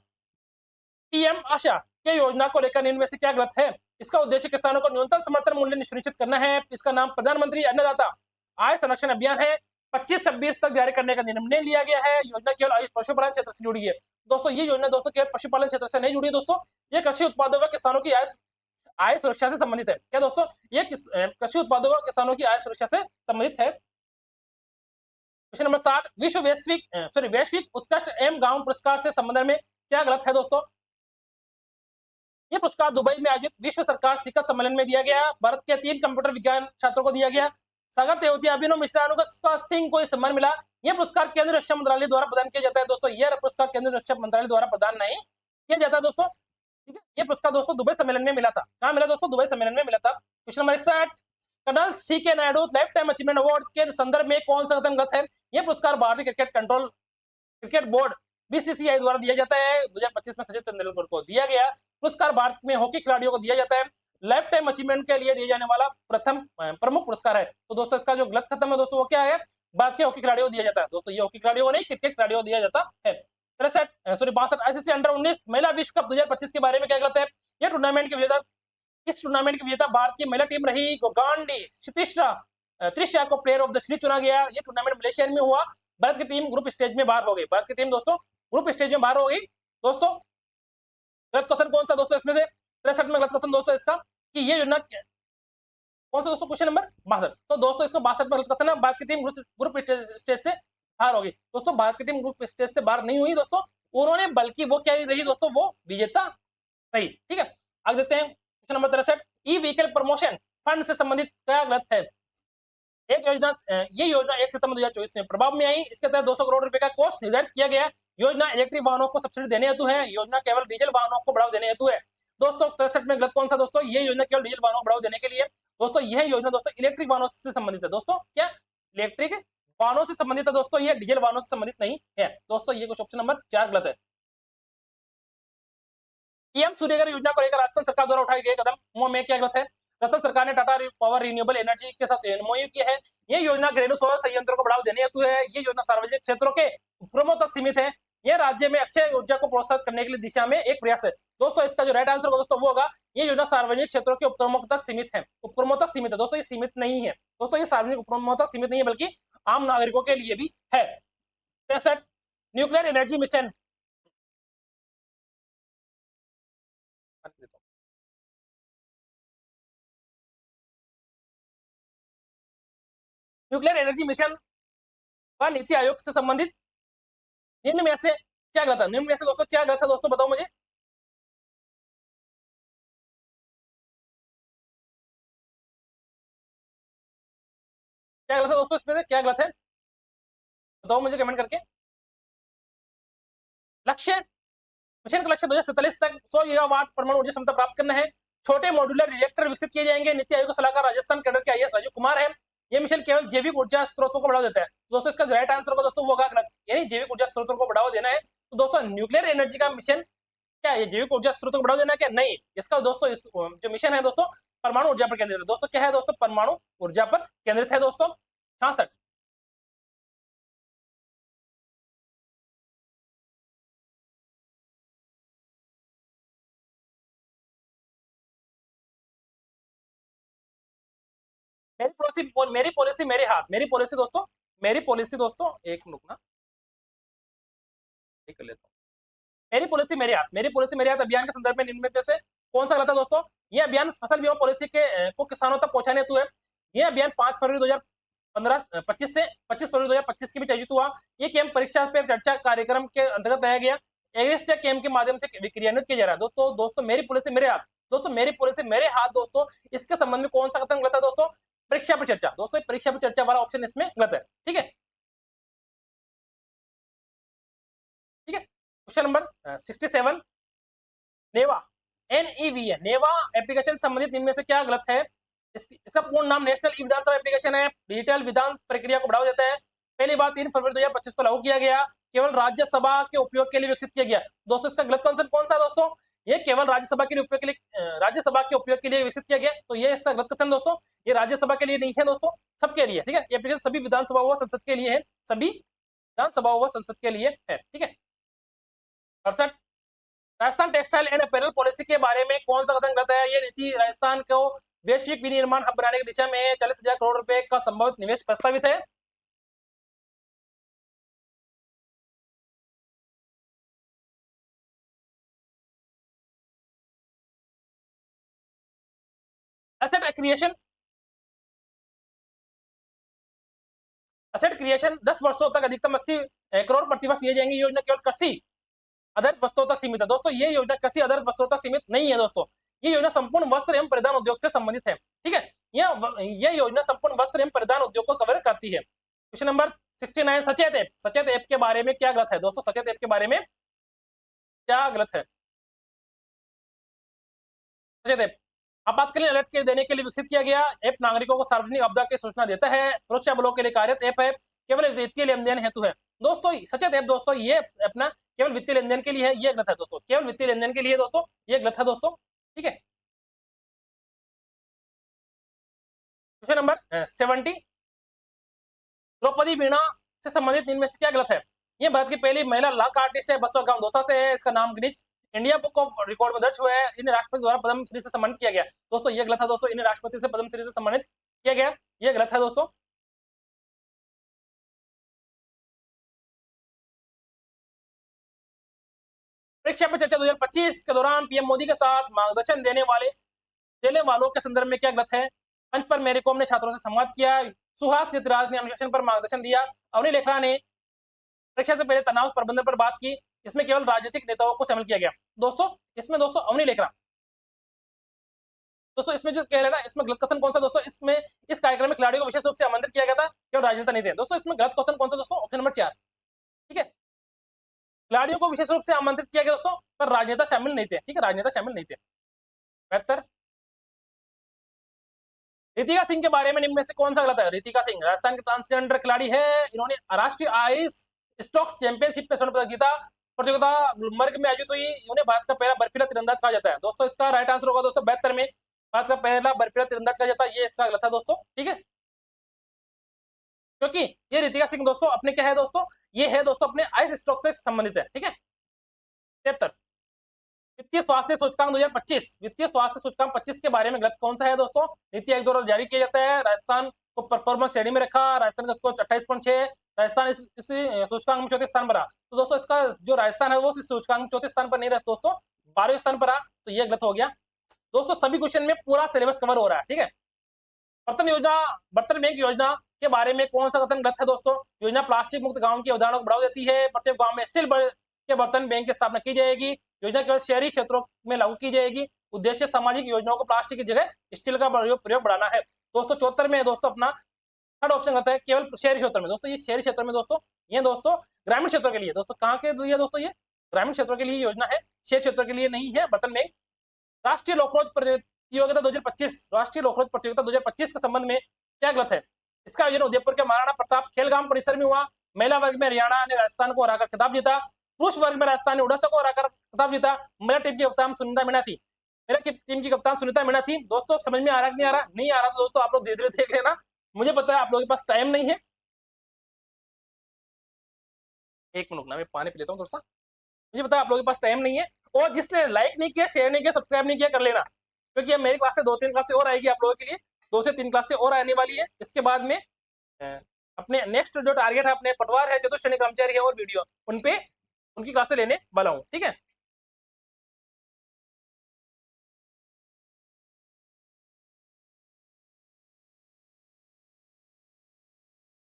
पीएम आशा के योजना को लेकर इनमें से क्या गलत है? इसका उद्देश्य किसानों को न्यूनतम समर्थन मूल्य सुनिश्चित करना है। इसका नाम प्रधानमंत्री अन्नदाता आय संरक्षण अभियान है। 25-26 तक जारी करने का निर्णय लिया गया है। योजना केवल पशुपालन क्षेत्र से जुड़ी है। दोस्तों ये योजना दोस्तों केवल पशुपालन क्षेत्र से नहीं जुड़ी है दोस्तों, ये कृषि उत्पादों व किसानों की आय सुरक्षा से संबंधित है। क्या दोस्तों? ये कृषि उत्पादों व किसानों की आय सुरक्षा से संबंधित है। क्वेश्चन नंबर 60, वैश्विक उत्कृष्ट एवं गांव पुरस्कार से संबंध में क्या गलत है दोस्तों? ये पुरस्कार दुबई में आयोजित विश्व सरकार शिखर सम्मेलन में दिया गया। भारत के 3 कंप्यूटर विज्ञान छात्रों को दिया गया। सागर तेवतिया, अभिनव मिश्रा, अनुष्का सिंह को सम्मान मिला। यह पुरस्कार केंद्रीय रक्षा मंत्रालय द्वारा प्रदान किया जाता है। दोस्तों यह पुरस्कार केंद्रीय रक्षा मंत्रालय द्वारा प्रदान नहीं किया जाता दोस्तों, ठीक है। यह पुरस्कार दोस्तों दुबई सम्मेलन में मिला था। कहाँ मिला दोस्तों? दुबई सम्मेलन में मिला था। Question number 61, colonel CK Naidu lifetime achievement award के संदर्भ में कौन सा कथन गलत है? यह पुरस्कार भारतीय क्रिकेट बोर्ड बीसीसीआई द्वारा दिया जाता है। 2025 में सचिन तेंदुलकर को दिया गया। पुरस्कार भारत में हॉकी खिलाड़ियों को दिया जाता है। लाइफ टाइम अचीवमेंट के लिए दिए जाने वाला प्रमुख पुरस्कार है। तो दोस्तों इसका जो गलत खत्म है दोस्तों वो क्या है? भारत के हॉकी खिलाड़ियों को दिया जाता है। दोस्तों ये हॉकी खिलाड़ियों को नहीं, क्रिकेट खिलाड़ियों को दिया जाता है। 62 आईसीसी अंडर 19 महिला विश्व कप 2025 के बारे में क्या गलत है? यह टूर्नामेंट के विजेता, इस टूर्नामेंट की विजेता भारत की महिला टीम रही। गोगांडी त्रिशा को प्लेयर ऑफ द सीरीज चुना गया। यह टूर्नामेंट मलेशिया में हुआ। भारत की टीम ग्रुप स्टेज में बाहर हो गई। भारत की टीम दोस्तों ग्रुप स्टेज में बाहर हो गई। दोस्तों गलत कथन कौन सा दोस्तों इसमें से? 63 में गलत कथन दोस्तों इसका कि ये योजना कौन सा दोस्तों? Question number 62। तो दोस्तों इसका 62 में गलत कथन है। भारत की टीम ग्रुप स्टेज से बाहर हो गई। दोस्तों भारत की टीम ग्रुप स्टेज से बाहर नहीं हुई दोस्तों, उन्होंने बल्कि वो क्या रही दोस्तों? वो विजेता रही, ठीक है। आगे देखते हैं question number 63, e vehicle promotion fund से संबंधित क्या गलत है? ये योजना 1 सितंबर 2024 में प्रभाव में आई। इसके तहत 200 करोड़ रुपए का कोष निर्धारित किया गया। योजना इलेक्ट्रिक वाहनों को सब्सिडी देने हेतु है। योजना केवल डीजल वाहनों को बढ़ावा देने हेतु है। दोस्तों 63 में गलत कौन सा दोस्तों? ये योजना केवल डीजल वाहनों को बढ़ावा देने के लिए। दोस्तों यह योजना दोस्तों इलेक्ट्रिक वाहनों से संबंधित है। दोस्तों क्या इलेक्ट्रिक वाहनों से संबंधित है दोस्तों, ये डीजल वाहनों से संबंधित नहीं है। दोस्तों ये कुछ ऑप्शन नंबर 4 गलत है। पीएम सूर्यघर योजना को लेकर राजस्थान सरकार द्वारा उठाए गए कदम में क्या गलत है? राजस्थान सरकार ने टाटा पावर रिन्यूएबल एनर्जी के साथ एमओयू किया है। यह योजना घरेलू सौर संयंत्रों को बढ़ावा देने हेतु है। यह योजना सार्वजनिक क्षेत्रों के उपक्रमों तक सीमित है। यह राज्य में अक्षय ऊर्जा को प्रोत्साहित करने के लिए दिशा में एक प्रयास है। दोस्तों इसका जो राइट आंसर होगा दोस्तों वो होगा ये योजना सार्वजनिक क्षेत्रों के उपक्रमों तक सीमित है। उपक्रमों तक सीमित है दोस्तों, ये सीमित नहीं है। दोस्तों ये सार्वजनिक उपक्रमों तक सीमित नहीं है बल्कि आम नागरिकों के लिए भी है। 63 nuclear energy mission nuclear energy mission का नीति आयोग से संबंधित निम्न में से क्या गलत है? निम्न में से दोस्तों क्या गलत है दोस्तों बताओ मुझे। क्या गलत है दोस्तों इसमें से? क्या गलत है बताओ मुझे कमेंट करके। लक्ष्य मिशन का लक्ष्य 2047 तक 100 गीगावाट परमाणु ऊर्जा क्षमता प्राप्त करना है। छोटे मॉड्यूलर रिएक्टर विकसित किए जाएंगे। नीति आयोग के सलाहकार राजस्थान कैडर के आईएएस राजीव कुमार है। ये मिशन केवल जैविक ऊर्जा स्रोतों को बढ़ावा देता है। दोस्तों इसका राइट आंसर होगा दोस्तों वो होगा यानी जैविक ऊर्जा स्रोतों को बढ़ावा देना है। तो दोस्तों न्यूक्लियर एनर्जी का मिशन क्या है? जैविक ऊर्जा स्रोतों को बढ़ावा देना है क्या? नहीं, इसका दोस्तों जो मिशन है दोस्तों परमाणु ऊर्जा पर केंद्रित है। दोस्तों क्या है दोस्तों? परमाणु ऊर्जा पर केंद्रित है दोस्तों। 66 मेरी पॉलिसी मेरे हाथ। मेरी पॉलिसी दोस्तों, मेरी पॉलिसी दोस्तों एक मिनट ना कर लेता हूँ। मेरी पॉलिसी मेरे हाथ, मेरी पॉलिसी मेरे हाथ अभियान के संदर्भ में निम्न में से कौन सा गलत है दोस्तों? ये अभियान फसल बीमा पॉलिसी के को किसानों तक पहुंचाने हेतु है। ये अभियान 5 फरवरी 2015 25 से 25 फरवरी 2025 के बीच आयोजित हुआ। ये कैंप परीक्षा पे चर्चा कार्यक्रम के अंतर्गत लाया गया। एग्जिस्ट कैंप के माध्यम से क्रियान्वित किया जा रहा है। दोस्तों मेरी पॉलिसी मेरे हाथ, दोस्तों मेरी पॉलिसी मेरे हाथ। दोस्तों इसके संबंध में कौन सा कथन गलत है दोस्तों? परीक्षा पर चर्चा। दोस्तों परीक्षा पर चर्चा वाला ऑप्शन इसमें गलत है। ठीक है, ठीक है। क्वेश्चन नंबर 67, नेवा NEVA नेवा एप्लीकेशन संबंधित इनमें से क्या गलत है? इसका पूर्ण नाम नेशनल ई विधानसभा एप्लीकेशन है। डिजिटल विधान प्रक्रिया को बढ़ावा देता है। पहली बार 3 फरवरी 2025 को लागू किया गया। केवल राज्यसभा के उपयोग के लिए विकसित किया गया। दोस्तों इसका गलत कॉन्सेप्ट कौन सा है दोस्तों? ये केवल राज्यसभा के लिए उपयोग के लिए राज्यसभा के उपयोग के लिए विकसित किया गया। तो ये इसका गलत कथन दोस्तों, ये राज्यसभा के लिए नहीं है दोस्तों, सबके लिए। ठीक है, ये एप्लीकेशन सभी विधानसभा व संसद के लिए है, सभी विधानसभा व संसद के लिए है। ठीक है। 68, Rajasthan textile and apparel policy के बारे में कौन सा कथन गलत है? ये नीति राजस्थान को वैश्विक विनिर्माण हब बनाने की दिशा में 40,000 करोड़ रुपए का संभावित निवेश प्रस्तावित है। एसेट क्रिएशन 10 वर्षों तक अधिकतम 80 करोड़ प्रतिवर्ष दिए जाएंगे। योजना केवल कृषि आधारित वस्तुओं तक सीमित है। दोस्तों ये योजना कृषि आधारित वस्तुओं तक सीमित नहीं है दोस्तों, ये योजना संपूर्ण वस्त्र एवं परिधान उद्योग से संबंधित है। ठीक है, यह योजना संपूर्ण वस्त्र एवं परिधान उद्योग को कवर करती है। क्वेश्चन नंबर 69, सचेत ऐप के बारे में क्या गलत है दोस्तों? सचेत ऐप के बारे में क्या गलत है? सचेत ऐप आपातकालीन अलर्ट के देने के लिए विकसित किया गया ऐप नागरिकों को सार्वजनिक आपदा की सूचना देता है। सुरक्षा बलों के लिए कार्यरत ऐप है, केवल वित्तीय लेन देन हेतु है। दोस्तों सचेत ऐप दोस्तों ये अपना केवल वित्तीय लेन देन के लिए है, ये गलत है दोस्तों, केवल वित्तीय लेन देन के लिए दोस्तों, ये गलत है दोस्तों। ठीक है, क्वेश्चन नंबर 70, द्रौपदी मीणा से संबंधित इनमें से क्या गलत है? ये भारत की पहली महिला लाख आर्टिस्ट है, बसवा गांव दौसा से है। इसका नाम ग्रीच इंडिया बुक ऑफ रिकॉर्ड में दर्ज हुआ है। इन्हें राष्ट्रपति द्वारा पद्म श्री से सम्मानित किया गया। दोस्तों ये गलत है दोस्तों, इन्हें राष्ट्रपति से पद्म श्री से सम्मानित किया गया, ये गलत है दोस्तों। परीक्षा पे चर्चा 2025 के दौरान पीएम मोदी के साथ मार्गदर्शन देने वालों के संदर्भ में क्या गलत है? मंच पर मेरी कॉम ने छात्रों से संवाद किया। सुहास चितराज ने अनुशासन पर मार्गदर्शन दिया। अवनी लेखरा ने परीक्षा से पहले तनाव प्रबंधन पर बात की। इसमें केवल राजनीतिक नेताओं को शामिल किया गया। दोस्तों इसमें दोस्तों अवनी लेखरा, दोस्तों इसमें जो कह रहे हैं ना, इसमें गलत कथन कौन सा दोस्तों? इसमें इस कार्यक्रम में खिलाड़ियों को विशेष रूप से आमंत्रित किया गया था, केवल राजनेता नहीं थे। दोस्तों इसमें गलत कथन कौन सा दोस्तों? Option number 4। ठीक है, खिलाड़ियों को विशेष रूप से आमंत्रित किया गया दोस्तों, पर राजनेता शामिल नहीं थे। ठीक है, राजनेता शामिल नहीं थे। 72, रितिका सिंह के बारे में निम्न में से कौन सा गलत है? रितिका सिंह राजस्थान के ट्रांसजेंडर खिलाड़ी है। इन्होंने राष्ट्रीय आइस स्टॉक्स चैंपियनशिप में स्वर्ण पदक जीता। प्रतियोगिता गुलमर्ग में आयोजित हुई। इन्हें भारत का पहला बर्फीला तीरंदाज कहा जाता है। दोस्तों इसका राइट आंसर होगा दोस्तों 72 में भारत का पहला बर्फीला तीरंदाज कहा जाता है, ये इसका गलत है दोस्तों। ठीक है, क्योंकि ये रितिका सिंह दोस्तों अपने क्या है दोस्तों, ये है दोस्तों अपने आइस स्टॉक से संबंधित है। ठीक है, 73, वित्तीय स्वास्थ्य सूचकांक 2025, वित्तीय स्वास्थ्य सूचकांक 25 के बारे में गलत कौन सा है दोस्तों? नीति आयोग द्वारा जारी किया जाता है। राजस्थान को परफॉर्मेंस श्रेणी में रखा, राजस्थान का स्कोर 28.6, राजस्थान इस सूचकांक में 34 स्थान पर रहा। तो दोस्तों इसका जो राजस्थान है वो इस सूचकांक में 34 स्थान पर नहीं रहा दोस्तों, 12वें स्थान पर रहा, तो ये गलत हो गया दोस्तों। सभी क्वेश्चन में पूरा सिलेबस कवर हो रहा है। ठीक है, बर्तन बैंक योजना के बारे में कौन सा कथन गलत है दोस्तों? योजना प्लास्टिक मुक्त गांव की अवधारणा को बढ़ावा देती है। प्रत्येक गांव में स्टील के बर्तन बैंक की स्थापना की जाएगी। योजना केवल शहरी क्षेत्रों में लागू की जाएगी। उद्देश्य सामाजिक योजनाओं को प्लास्टिक की जगह स्टील का प्रयोग बढ़ाना है। दोस्तों 74 में दोस्तों अपना थर्ड ऑप्शन रहता है केवल शहरी क्षेत्र में। दोस्तों ये शहरी क्षेत्र में दोस्तों, ये दोस्तों ग्रामीण क्षेत्रों के लिए दोस्तों, कहाँ के लिए दोस्तों? ये ग्रामीण क्षेत्रों के लिए योजना है, शहरी क्षेत्रों के लिए नहीं है बर्तन बैंक। राष्ट्रीय लोकरोज प्रतियोगिता 2025, राष्ट्रीय लोकरोज प्रतियोगिता 2025 के संबंध में क्या गलत है? इसका आयोजन उदयपुर के महाराणा प्रताप खेलगांव परिसर में हुआ। महिला वर्ग में हरियाणा ने राजस्थान को हराकर खिताब जीता। पुरुष वर्ग में राजस्थान ने उड़ीसा को हराकर खिताब जीता। महिला टीम की कप्तान सुनीता मीणा थी। मेरा टीम की कप्तान सुनीता मीणा थी। दोस्तों समझ में आ रहा नहीं आ रहा? नहीं आ रहा तो दोस्तों आप लोग धीरे धीरे देख लेना। मुझे पता है आप लोगों के पास टाइम नहीं है। एक मिनट ना, मैं पानी पी लेता हूँ थोड़ा सा। मुझे पता है आप लोगों के पास टाइम नहीं है, और जिसने लाइक नहीं किया, शेयर नहीं किया, सब्सक्राइब नहीं किया, कर लेना, क्योंकि अब मेरी क्लास से 2-3 क्लासें और आएगी आप लोगों के लिए। 2 से 3 क्लासें और आने वाली है। इसके बाद में अपने नेक्स्ट जो टारगेट है अपने पटवार है, चतुर्थ श्रेणी कर्मचारी है और वीडियो, उन पे उनकी क्लासें लेने वाला हूँ। ठीक है।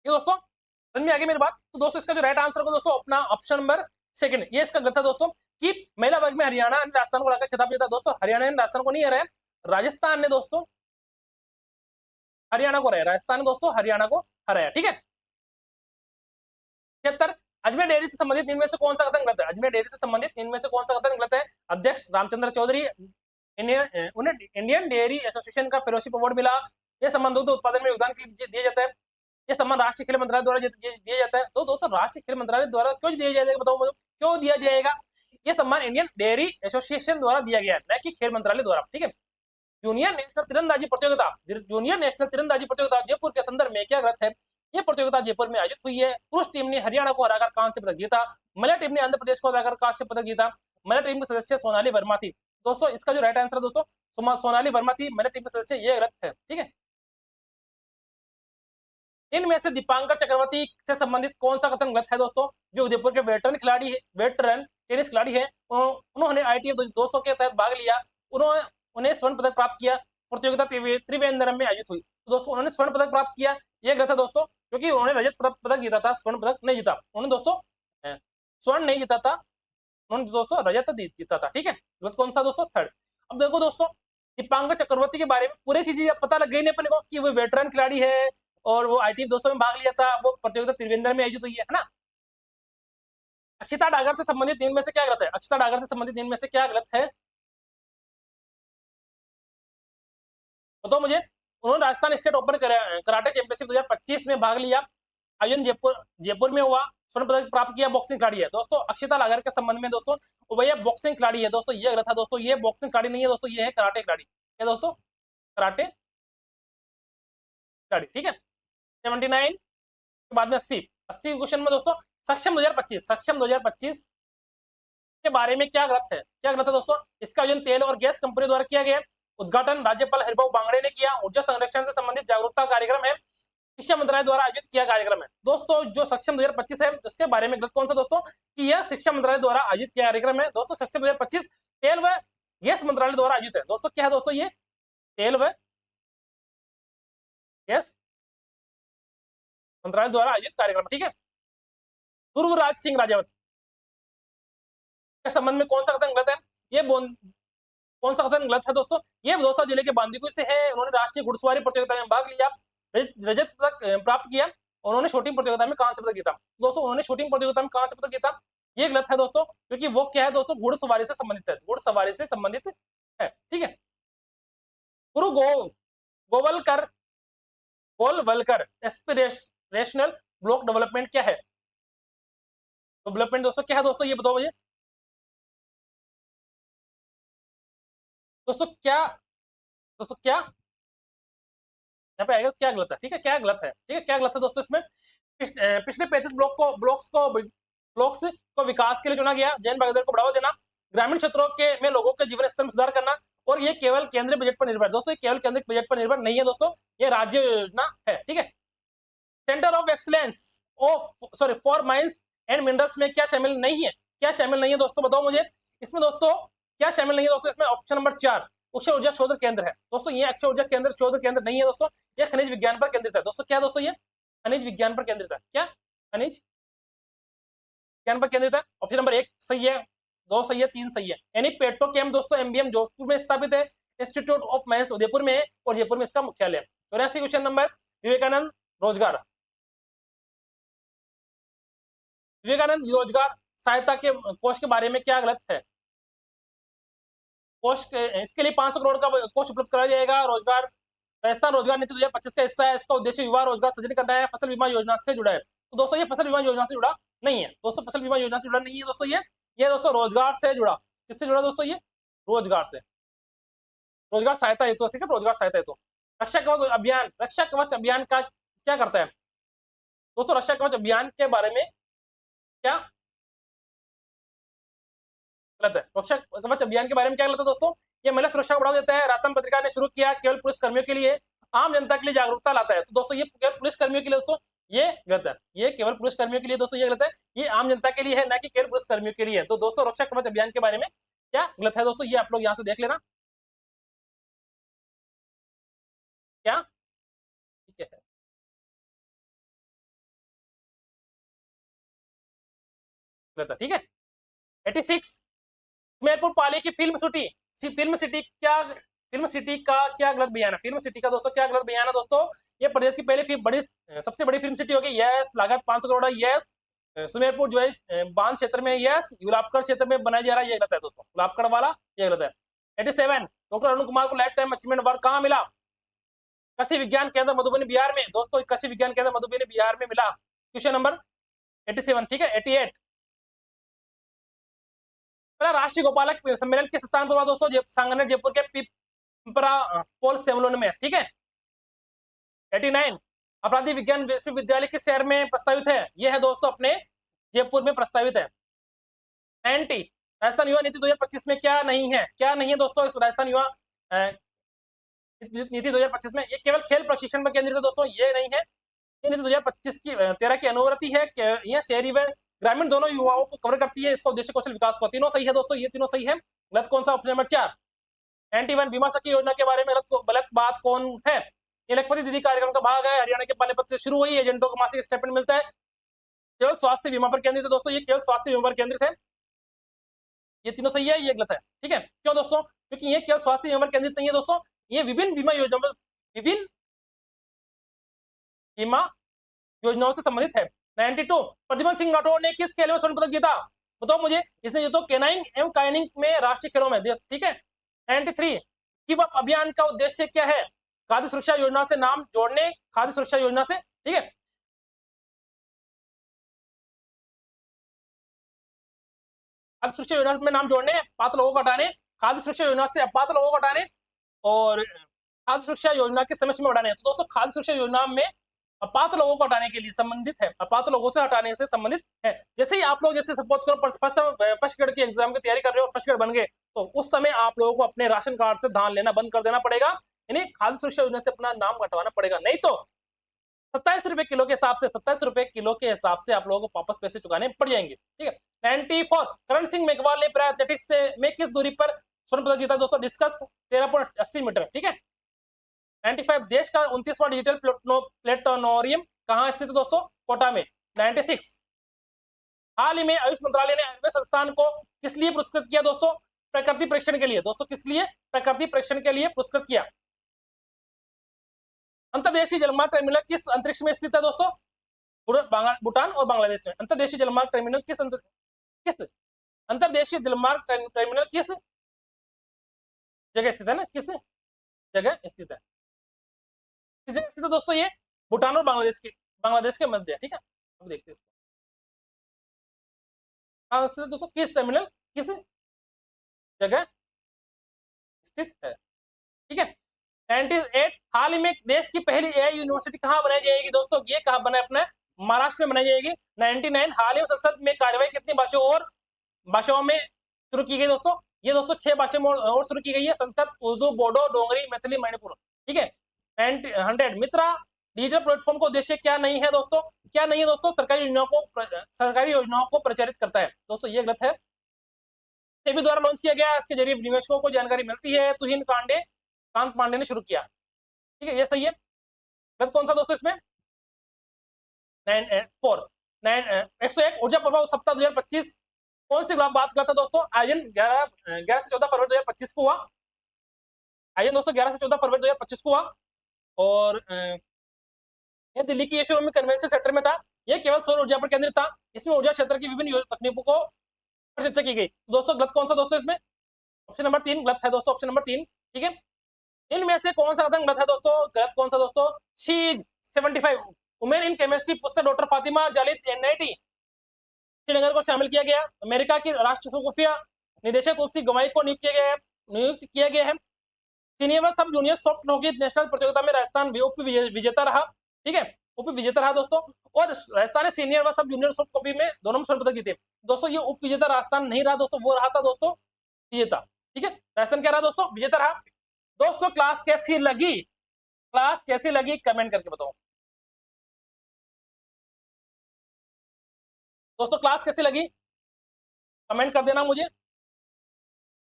ये दोस्तों समझ में आ गई मेरी बात। तो दोस्तों इसका जो राइट आंसर होगा दोस्तों अपना ऑप्शन नंबर सेकंड, ये इसका गलत है दोस्तों, कि महिला वर्ग में हरियाणा ने राजस्थान को हराकर खिताब जीता। दोस्तों हरियाणा ने राजस्थान को नहीं हराया, राजस्थान ने दोस्तों हरियाणा को हराया, राजस्थान ने दोस्तों हरियाणा को हराया। ठीक है। 76 अजमेर डेयरी से संबंधित इनमें से कौन सा कथन गलत है? अजमेर डेयरी से संबंधित इनमें से कौन सा कथन गलत है? अध्यक्ष रामचंद्र चौधरी, उन्हें इंडियन डेयरी एसोसिएशन का फेलोशिप अवार्ड मिला, यह सम्मान दुग्ध उत्पादन में योगदान के लिए दिया जाता है, ये सम्मान राष्ट्रीय खेल मंत्रालय द्वारा दिया जाता है। तो दोस्तों राष्ट्रीय खेल मंत्रालय द्वारा क्यों दिया जाएगा, बताओ मुझे क्यों दिया जाएगा? ये सम्मान इंडियन डेयरी एसोसिएशन द्वारा दिया गया है, न कि खेल मंत्रालय द्वारा। ठीक है। जूनियर नेशनल तीरंदाजी प्रतियोगिता, जूनियर नेशनल तीरंदाजी प्रतियोगिता जयपुर के संदर्भ में क्या गलत है? यह प्रतियोगिता जयपुर में आयोजित हुई है। पुरुष टीम ने हरियाणा को हराकर कांस्य पदक जीता, महिला टीम ने आंध्र प्रदेश को हराकर कांस्य पदक जीता। महिला टीम की सदस्य सोनाली वर्मा थी। दोस्तों इसका जो राइट आंसर है दोस्तों सोनाली वर्मा थी महिला टीम की सदस्य, ये गलत है। ठीक है। इनमें से दीपांकर चक्रवर्ती से संबंधित कौन सा कथन गलत है दोस्तों? जो उदयपुर के वेटरन खिलाड़ी है, वेटरन टेनिस खिलाड़ी है, उन्होंने ITF 200 के तहत भाग लिया, उन्हें स्वर्ण पदक प्राप्त किया, प्रतियोगिता त्रिवेंद्रम में आयोजित हुई। तो दोस्तों उन्होंने स्वर्ण पदक प्राप्त किया, ये गलत है दोस्तों, क्योंकि उन्होंने रजत पदक जीता था, स्वर्ण पदक नहीं जीता। उन्होंने दोस्तों स्वर्ण नहीं जीता था, उन्होंने दोस्तों रजत जीता था। ठीक है। गलत कौन सा दोस्तों? थर्ड। अब देखो दोस्तों दीपांकर चक्रवर्ती के बारे में पूरी चीजें पता लग गई नहीं अपने को, कि वो वेटरन खिलाड़ी है और वो ITF 200 में भाग लिया था, वो प्रतियोगिता त्रिवेंद्रम में आयोजित हुई है ना। अक्षिता डागर से संबंधित इनमें से क्या गलत है? अक्षिता डागर से संबंधित इनमें से क्या गलत है, बताओ मुझे। उन्होंने Rajasthan state open karate championship 2025 में भाग लिया, आयोजन जयपुर में हुआ, स्वर्ण पदक प्राप्त किया, बॉक्सिंग खिलाड़ी है। दोस्तों अक्षिता डागर के संबंध में दोस्तों वह बॉक्सिंग खिलाड़ी है दोस्तों, ये गलत है दोस्तों, ये बॉक्सिंग खिलाड़ी नहीं है दोस्तों, ये है कराटे खिलाड़ी। क्या दोस्तों? कराटे खिलाड़ी। ठीक है। 79 के बाद में 80 क्वेश्चन में दोस्तों सक्षम 2025 के बारे में क्या गलत है? क्या गलत है दोस्तों? इसका आयोजन तेल और गैस कंपनी द्वारा किया गया। उद्घाटन राज्यपाल हरिभाऊ बांगड़े ने किया। ऊर्जा संरक्षण से संबंधित जागरूकता कार्यक्रम है, शिक्षा मंत्रालय द्वारा आयोजित किया कार्यक्रम है। दोस्तों जो सक्षम 2025 है उसके बारे में गलत कौन सा दोस्तों? कि यह शिक्षा मंत्रालय द्वारा आयोजित किया कार्यक्रम है। दोस्तों सक्षम 2025 तेल व गैस मंत्रालय द्वारा आयोजित है। दोस्तों क्या है दोस्तों? ये तेल व गैस मंत्रालय द्वारा आयोजित कार्यक्रम। ठीक है। ध्रुवराज सिंह राजावत के संबंध में कौन सा कथन गलत है? ये कौन सा कथन गलत है दोस्तों? ये दौसा जिले के बांदीकुई से है, उन्होंने राष्ट्रीय घुड़सवारी प्रतियोगिता में भाग लिया, रजत पदक प्राप्त किया, उन्होंने शूटिंग प्रतियोगिता में कांस्य पदक जीता। दोस्तों उन्होंने शूटिंग प्रतियोगिता में कांस्य पदक जीता, ये गलत है दोस्तों, क्योंकि वो क्या है दोस्तों? घुड़सवारी से संबंधित है, घुड़सवारी से संबंधित है। ठीक है। गुरु Golwalkar Golwalkar aspirational block development क्या है? डेवलपमेंट दोस्तों क्या है दोस्तों? ये बताओ मुझे दोस्तों, क्या यहाँ पे आएगा क्या गलत है? ठीक है, क्या गलत है? ठीक है, क्या गलत है दोस्तों? इसमें पिछले 35 ब्लॉक्स को विकास के लिए चुना गया, जैन भागीदारी को बढ़ावा देना, ग्रामीण क्षेत्रों के में लोगों के जीवन स्तर में सुधार करना, और ये केवल केंद्रीय बजट पर निर्भर। दोस्तों ये केवल केंद्रीय बजट पर निर्भर नहीं है दोस्तों, ये राज्य योजना है। ठीक है। Centre of excellence for mines and minerals में क्या शामिल नहीं है? क्या शामिल नहीं है दोस्तों? बताओ मुझे। इसमें दोस्तों क्या शामिल नहीं है दोस्तों? इसमें ऑप्शन नंबर 4 अक्षय ऊर्जा शोध केंद्र है। दोस्तों ये अक्षय ऊर्जा केंद्र शोध केंद्र नहीं है दोस्तों, ये खनिज विज्ञान पर केंद्रित है। दोस्तों क्या दोस्तों? ये खनिज विज्ञान पर केंद्रित है। क्या? खनिज विज्ञान पर केंद्रित है। ऑप्शन नंबर 1 सही है, 2 सही है, 3 सही है। यानी पेट्रोकेम दोस्तों MBM जोधपुर में स्थापित है, इंस्टीट्यूट ऑफ माइंस उदयपुर में है, और जयपुर में इसका मुख्यालय है। 84 क्वेश्चन नंबर विवेकानंद रोजगार सहायता के कोष के बारे में क्या गलत है? कोष इसके लिए 500 करोड़ का कोष उपलब्ध कराया जाएगा। राजस्थान रोजगार नीति 2025 का हिस्सा है, इसका उद्देश्य युवा रोजगार सृजन करना है, फसल बीमा योजना से जुड़ा है। तो दोस्तों ये फसल बीमा योजना से जुड़ा नहीं है दोस्तों, फसल बीमा योजना से जुड़ा नहीं है दोस्तों, ये दोस्तों रोजगार से जुड़ा। किससे जुड़ा दोस्तों? ये रोजगार से, रोजगार सहायता हेतु, ठीक है, रोजगार सहायता हेतु। रक्षा कवच अभियान का क्या करता है दोस्तों? रक्षा कवच अभियान के बारे में क्या गलत है? रक्षा कवच अभियान के बारे में क्या गलत है दोस्तों? ये महिला सुरक्षा को बढ़ावा देता है, राजस्थान पत्रिका ने शुरू किया, केवल पुलिस कर्मियों के लिए, आम जनता के लिए जागरूकता लाता है। तो दोस्तों ये केवल पुलिस कर्मियों के लिए दोस्तों, ये गलत है। ये केवल पुलिस कर्मियों के लिए दोस्तों, ये गलत है। ये आम जनता के लिए है, ना कि केवल पुलिस कर्मियों के लिए। तो दोस्तों रक्षा कवच अभियान के बारे में क्या गलत है दोस्तों? ये आप लोग यहाँ से देख लेना क्या। ठीक है। गलत है, ठीक है। 86 सुमेरपुर पाली की फिल्म सिटी का क्या गलत बयान है? फिल्म सिटी का दोस्तों क्या गलत बयान है दोस्तों? ये प्रदेश की पहली बड़ी सबसे बड़ी फिल्म सिटी होगी, यस। लागत 500 करोड़, यस। सुमेरपुर जो है बांध क्षेत्र में, यस। गुलाबगढ़ क्षेत्र में बनाया जा रहा है, ये गलत है दोस्तों। गुलाबगढ़ वाला ये गलत है। 87 डॉक्टर अरुण कुमार को लाइफ टाइम अचीवमेंट अवार्ड कहाँ मिला? कृषि विज्ञान केंद्र मधुबनी बिहार में दोस्तों, कृषि विज्ञान केंद्र मधुबनी बिहार में मिला। क्वेश्चन नंबर 87, ठीक है। 88 राष्ट्रीय गोपालक सम्मेलन किस स्थान पर हुआ दोस्तों? सांगनेर जयपुर के पिपरा पोल सेवलोन में, ठीक है। 89 अपराधी विज्ञान विश्वविद्यालय किस शहर में प्रस्तावित है? यह है दोस्तों अपने जयपुर में प्रस्तावित है। 90 राजस्थान युवा नीति 2025 में क्या नहीं है? क्या नहीं है दोस्तों इस राजस्थान युवा नीति 2025 में? ये केवल खेल प्रशिक्षण पर केंद्रित है दोस्तों, ये नहीं है। ये नीति 2025 की 13 की अनुवर्ती है। यह शहरी व ग्रामीण दोनों युवाओं को कवर करती है। इसका उद्देश्य कौशल विकास को। तीनों सही है दोस्तों, ये तीनों सही है। गलत कौन सा? Option number 4। 91 बीमा सखी योजना के बारे में गलत बात कौन है? ये लखपति दीदी कार्यक्रम का भाग है, हरियाणा के पानीपत से शुरू हुई। एजेंटों को मासिक स्टेटमेंट मिलता है। केवल स्वास्थ्य बीमा पर केंद्रित है दोस्तों, ये केवल स्वास्थ्य बीमा पर केंद्रित है। ये तीनों सही है, ये गलत है, ठीक है। क्यों दोस्तों? क्योंकि ये केवल स्वास्थ्य बीमा पर केंद्रित नहीं है दोस्तों, ये विभिन्न बीमा योजनाओं से संबंधित है। 92 प्रद्युमन सिंह राठौर ने किस खेल में स्वर्ण पदक जीता? बताओ मुझे। इसने जीतो केनाइंग एवं काइनिंग में राष्ट्रीय खेलों में, ठीक है। 93 कीप अप अभियान का उद्देश्य क्या है? खाद्य सुरक्षा योजना से नाम जोड़ने, खाद्य सुरक्षा योजना से, ठीक है। खाद्य सुरक्षा योजना में नाम जोड़ने, पात्र लोगों को हटाने, खाद्य सुरक्षा योजना से अपात्र लोगों को हटाने और खाद्य सुरक्षा योजना की समय सीमा बढ़ाने। तो दोस्तों खाद्य सुरक्षा योजना में अपात्र लोगों को हटाने के लिए संबंधित है, अपात्र लोगों से हटाने से संबंधित है। जैसे ही आप लोग जैसे सपोज करो फर्स्ट ग्रेड की एग्जाम की तैयारी कर रहे हो, फर्स्ट ग्रेड बन गए, तो उस समय आप लोगों को अपने राशन कार्ड से धान लेना बंद कर देना पड़ेगा, यानी खाद्य सुरक्षा योजना से अपना नाम कटवाना पड़ेगा। नहीं तो 27 रुपए किलो के हिसाब से 27 रुपए किलो के हिसाब से आप लोगों को वापस पैसे चुकाने पड़ जाएंगे, ठीक है। 94 करण सिंह मेघवाल ने पैरा एथलेटिक्स में किस दूरी पर स्वर्ण पदक जीता दोस्तों? डिस्कस 13.80 मीटर, ठीक है। 95 देश का 29वां डिजिटल प्लेटोनोरियम कहां स्थित है दोस्तों? कोटा में। 96 हाल ही में आयुष मंत्रालय ने आयुर्वेद संस्थान को किस लिए पुरस्कृत किया दोस्तों? प्रकृति परीक्षण के लिए दोस्तों, किस लिए? प्रकृति परीक्षण के लिए पुरस्कृत किया। अंतर्देशीय जलमार्ग टर्मिनल किस अंतरिक्ष में स्थित है दोस्तों? भूटान और बांग्लादेश में। अंतर्देशीय जलमार्ग टर्मिनल किस अंतर्देशीय जलमार्ग टर्मिनल किस जगह स्थित है ना? किस जगह स्थित है? किस जगह स्थित है दोस्तों? ये भूटान और बांग्लादेश के मध्य, ठीक है। अब देखते हैं इसको दोस्तों, किस टर्मिनल किस जगह स्थित है, ठीक है। 98 हाल ही में देश की पहली एआई यूनिवर्सिटी कहां बनाई जाएगी दोस्तों? ये कहां बना है? अपने महाराष्ट्र में बनाई जाएगी। 99 हाल ही में संसद में कार्यवाही कितनी भाषाओं में शुरू की गई दोस्तों? ये दोस्तों 6 भाषाओं में और शुरू की गई है, संस्कृत, उर्दू, बोडो, डोंगरी, मैथिली, मणिपुर, ठीक है। 100 मित्रा डिजिटल प्लेटफॉर्म का उद्देश्य क्या नहीं है दोस्तों? क्या नहीं है दोस्तों? सरकारी योजनाओं को प्रचारित करता है दोस्तों, ये गलत है। सेबी द्वारा लॉन्च किया गया, इसके जरिए निवेशकों को जानकारी मिलती है। तुहिन कांत पांडे ने शुरू किया, ठीक है, ये सही है। गलत कौन सा दोस्तों इसमें? 101 ऊर्जा प्रभाव सप्ताह 2025 कौन सी बात करता दोस्तों? आयोजन 11 से 14 फरवरी 2025 को हुआ। आयोजन दोस्तों 11 से 14 फरवरी 2025 को हुआ और यह दिल्ली की एशिया कन्वेंशन सेंटर में था। यह केवल सौर ऊर्जा पर केंद्रित था। इसमें ऊर्जा क्षेत्र की विभिन्न तकनीकों को चर्चा की गई। दोस्तों गलत कौन सा दोस्तों इसमें? ऑप्शन नंबर 3 गलत है दोस्तों, ऑप्शन नंबर 3, ठीक है। इनमें से कौन सा कथन गलत है दोस्तों? गलत कौन सा दोस्तों? She is 75 women in chemistry पुस्तक डॉक्टर फातिमा जालिद एनआईटी श्रीनगर को शामिल किया गया। अमेरिका की राष्ट्रीय खुफिया निदेशक तुलसी गवाई को नियुक्त किया गया है। सीनियर सब जूनियर सॉफ्ट हॉकी नेशनल प्रतियोगिता में राजस्थान उप विजेता रहा, ठीक है, उप विजेता रहा दोस्तों। और राजस्थान ने सीनियर व सब जूनियर सॉफ्ट कॉपी में दोनों में स्वर्ण पदक जीते दोस्तों। ये उप विजेता राजस्थान नहीं रहा दोस्तों, वो रहा था दोस्तों विजेता, ठीक है। राजस्थान क्या रहा दोस्तों? विजेता रहा। दोस्तों क्लास कैसी लगी? क्लास कैसी लगी कमेंट करके बताओ दोस्तों, क्लास कैसी लगी कमेंट कर देना मुझे,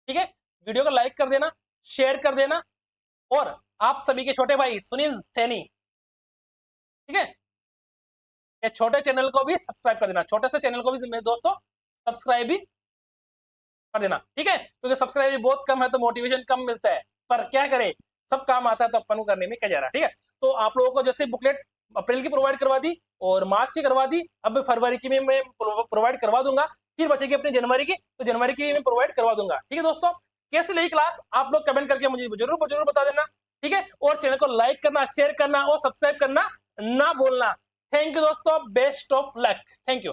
ठीक है। वीडियो को लाइक कर देना, शेयर कर देना और आप सभी के छोटे भाई सुनील सैनी, ठीक है, ये छोटे चैनल को भी सब्सक्राइब कर देना। छोटे से चैनल को भी दोस्तों सब्सक्राइब भी कर देना, ठीक है, क्योंकि सब्सक्राइब भी बहुत कम है तो मोटिवेशन कम मिलता है, पर क्या करें, सब काम आता है तो अपन को करने में क्या जा रहा है, ठीक है। तो आप लोगों को जैसे बुकलेट अप्रैल की प्रोवाइड करवा दी और मार्च की करवा दी, अब फरवरी की भी मैं प्रोवाइड करवा दूंगा, फिर बचेगी अपनी जनवरी की, तो जनवरी की मैं प्रोवाइड करवा दूंगा, ठीक है दोस्तों। कैसी लगी क्लास आप लोग कमेंट करके मुझे जरूर जरूर बता देना, ठीक है, और चैनल को लाइक करना, शेयर करना और सब्सक्राइब करना ना भूलना। थैंक यू दोस्तों, best of luck, thank you.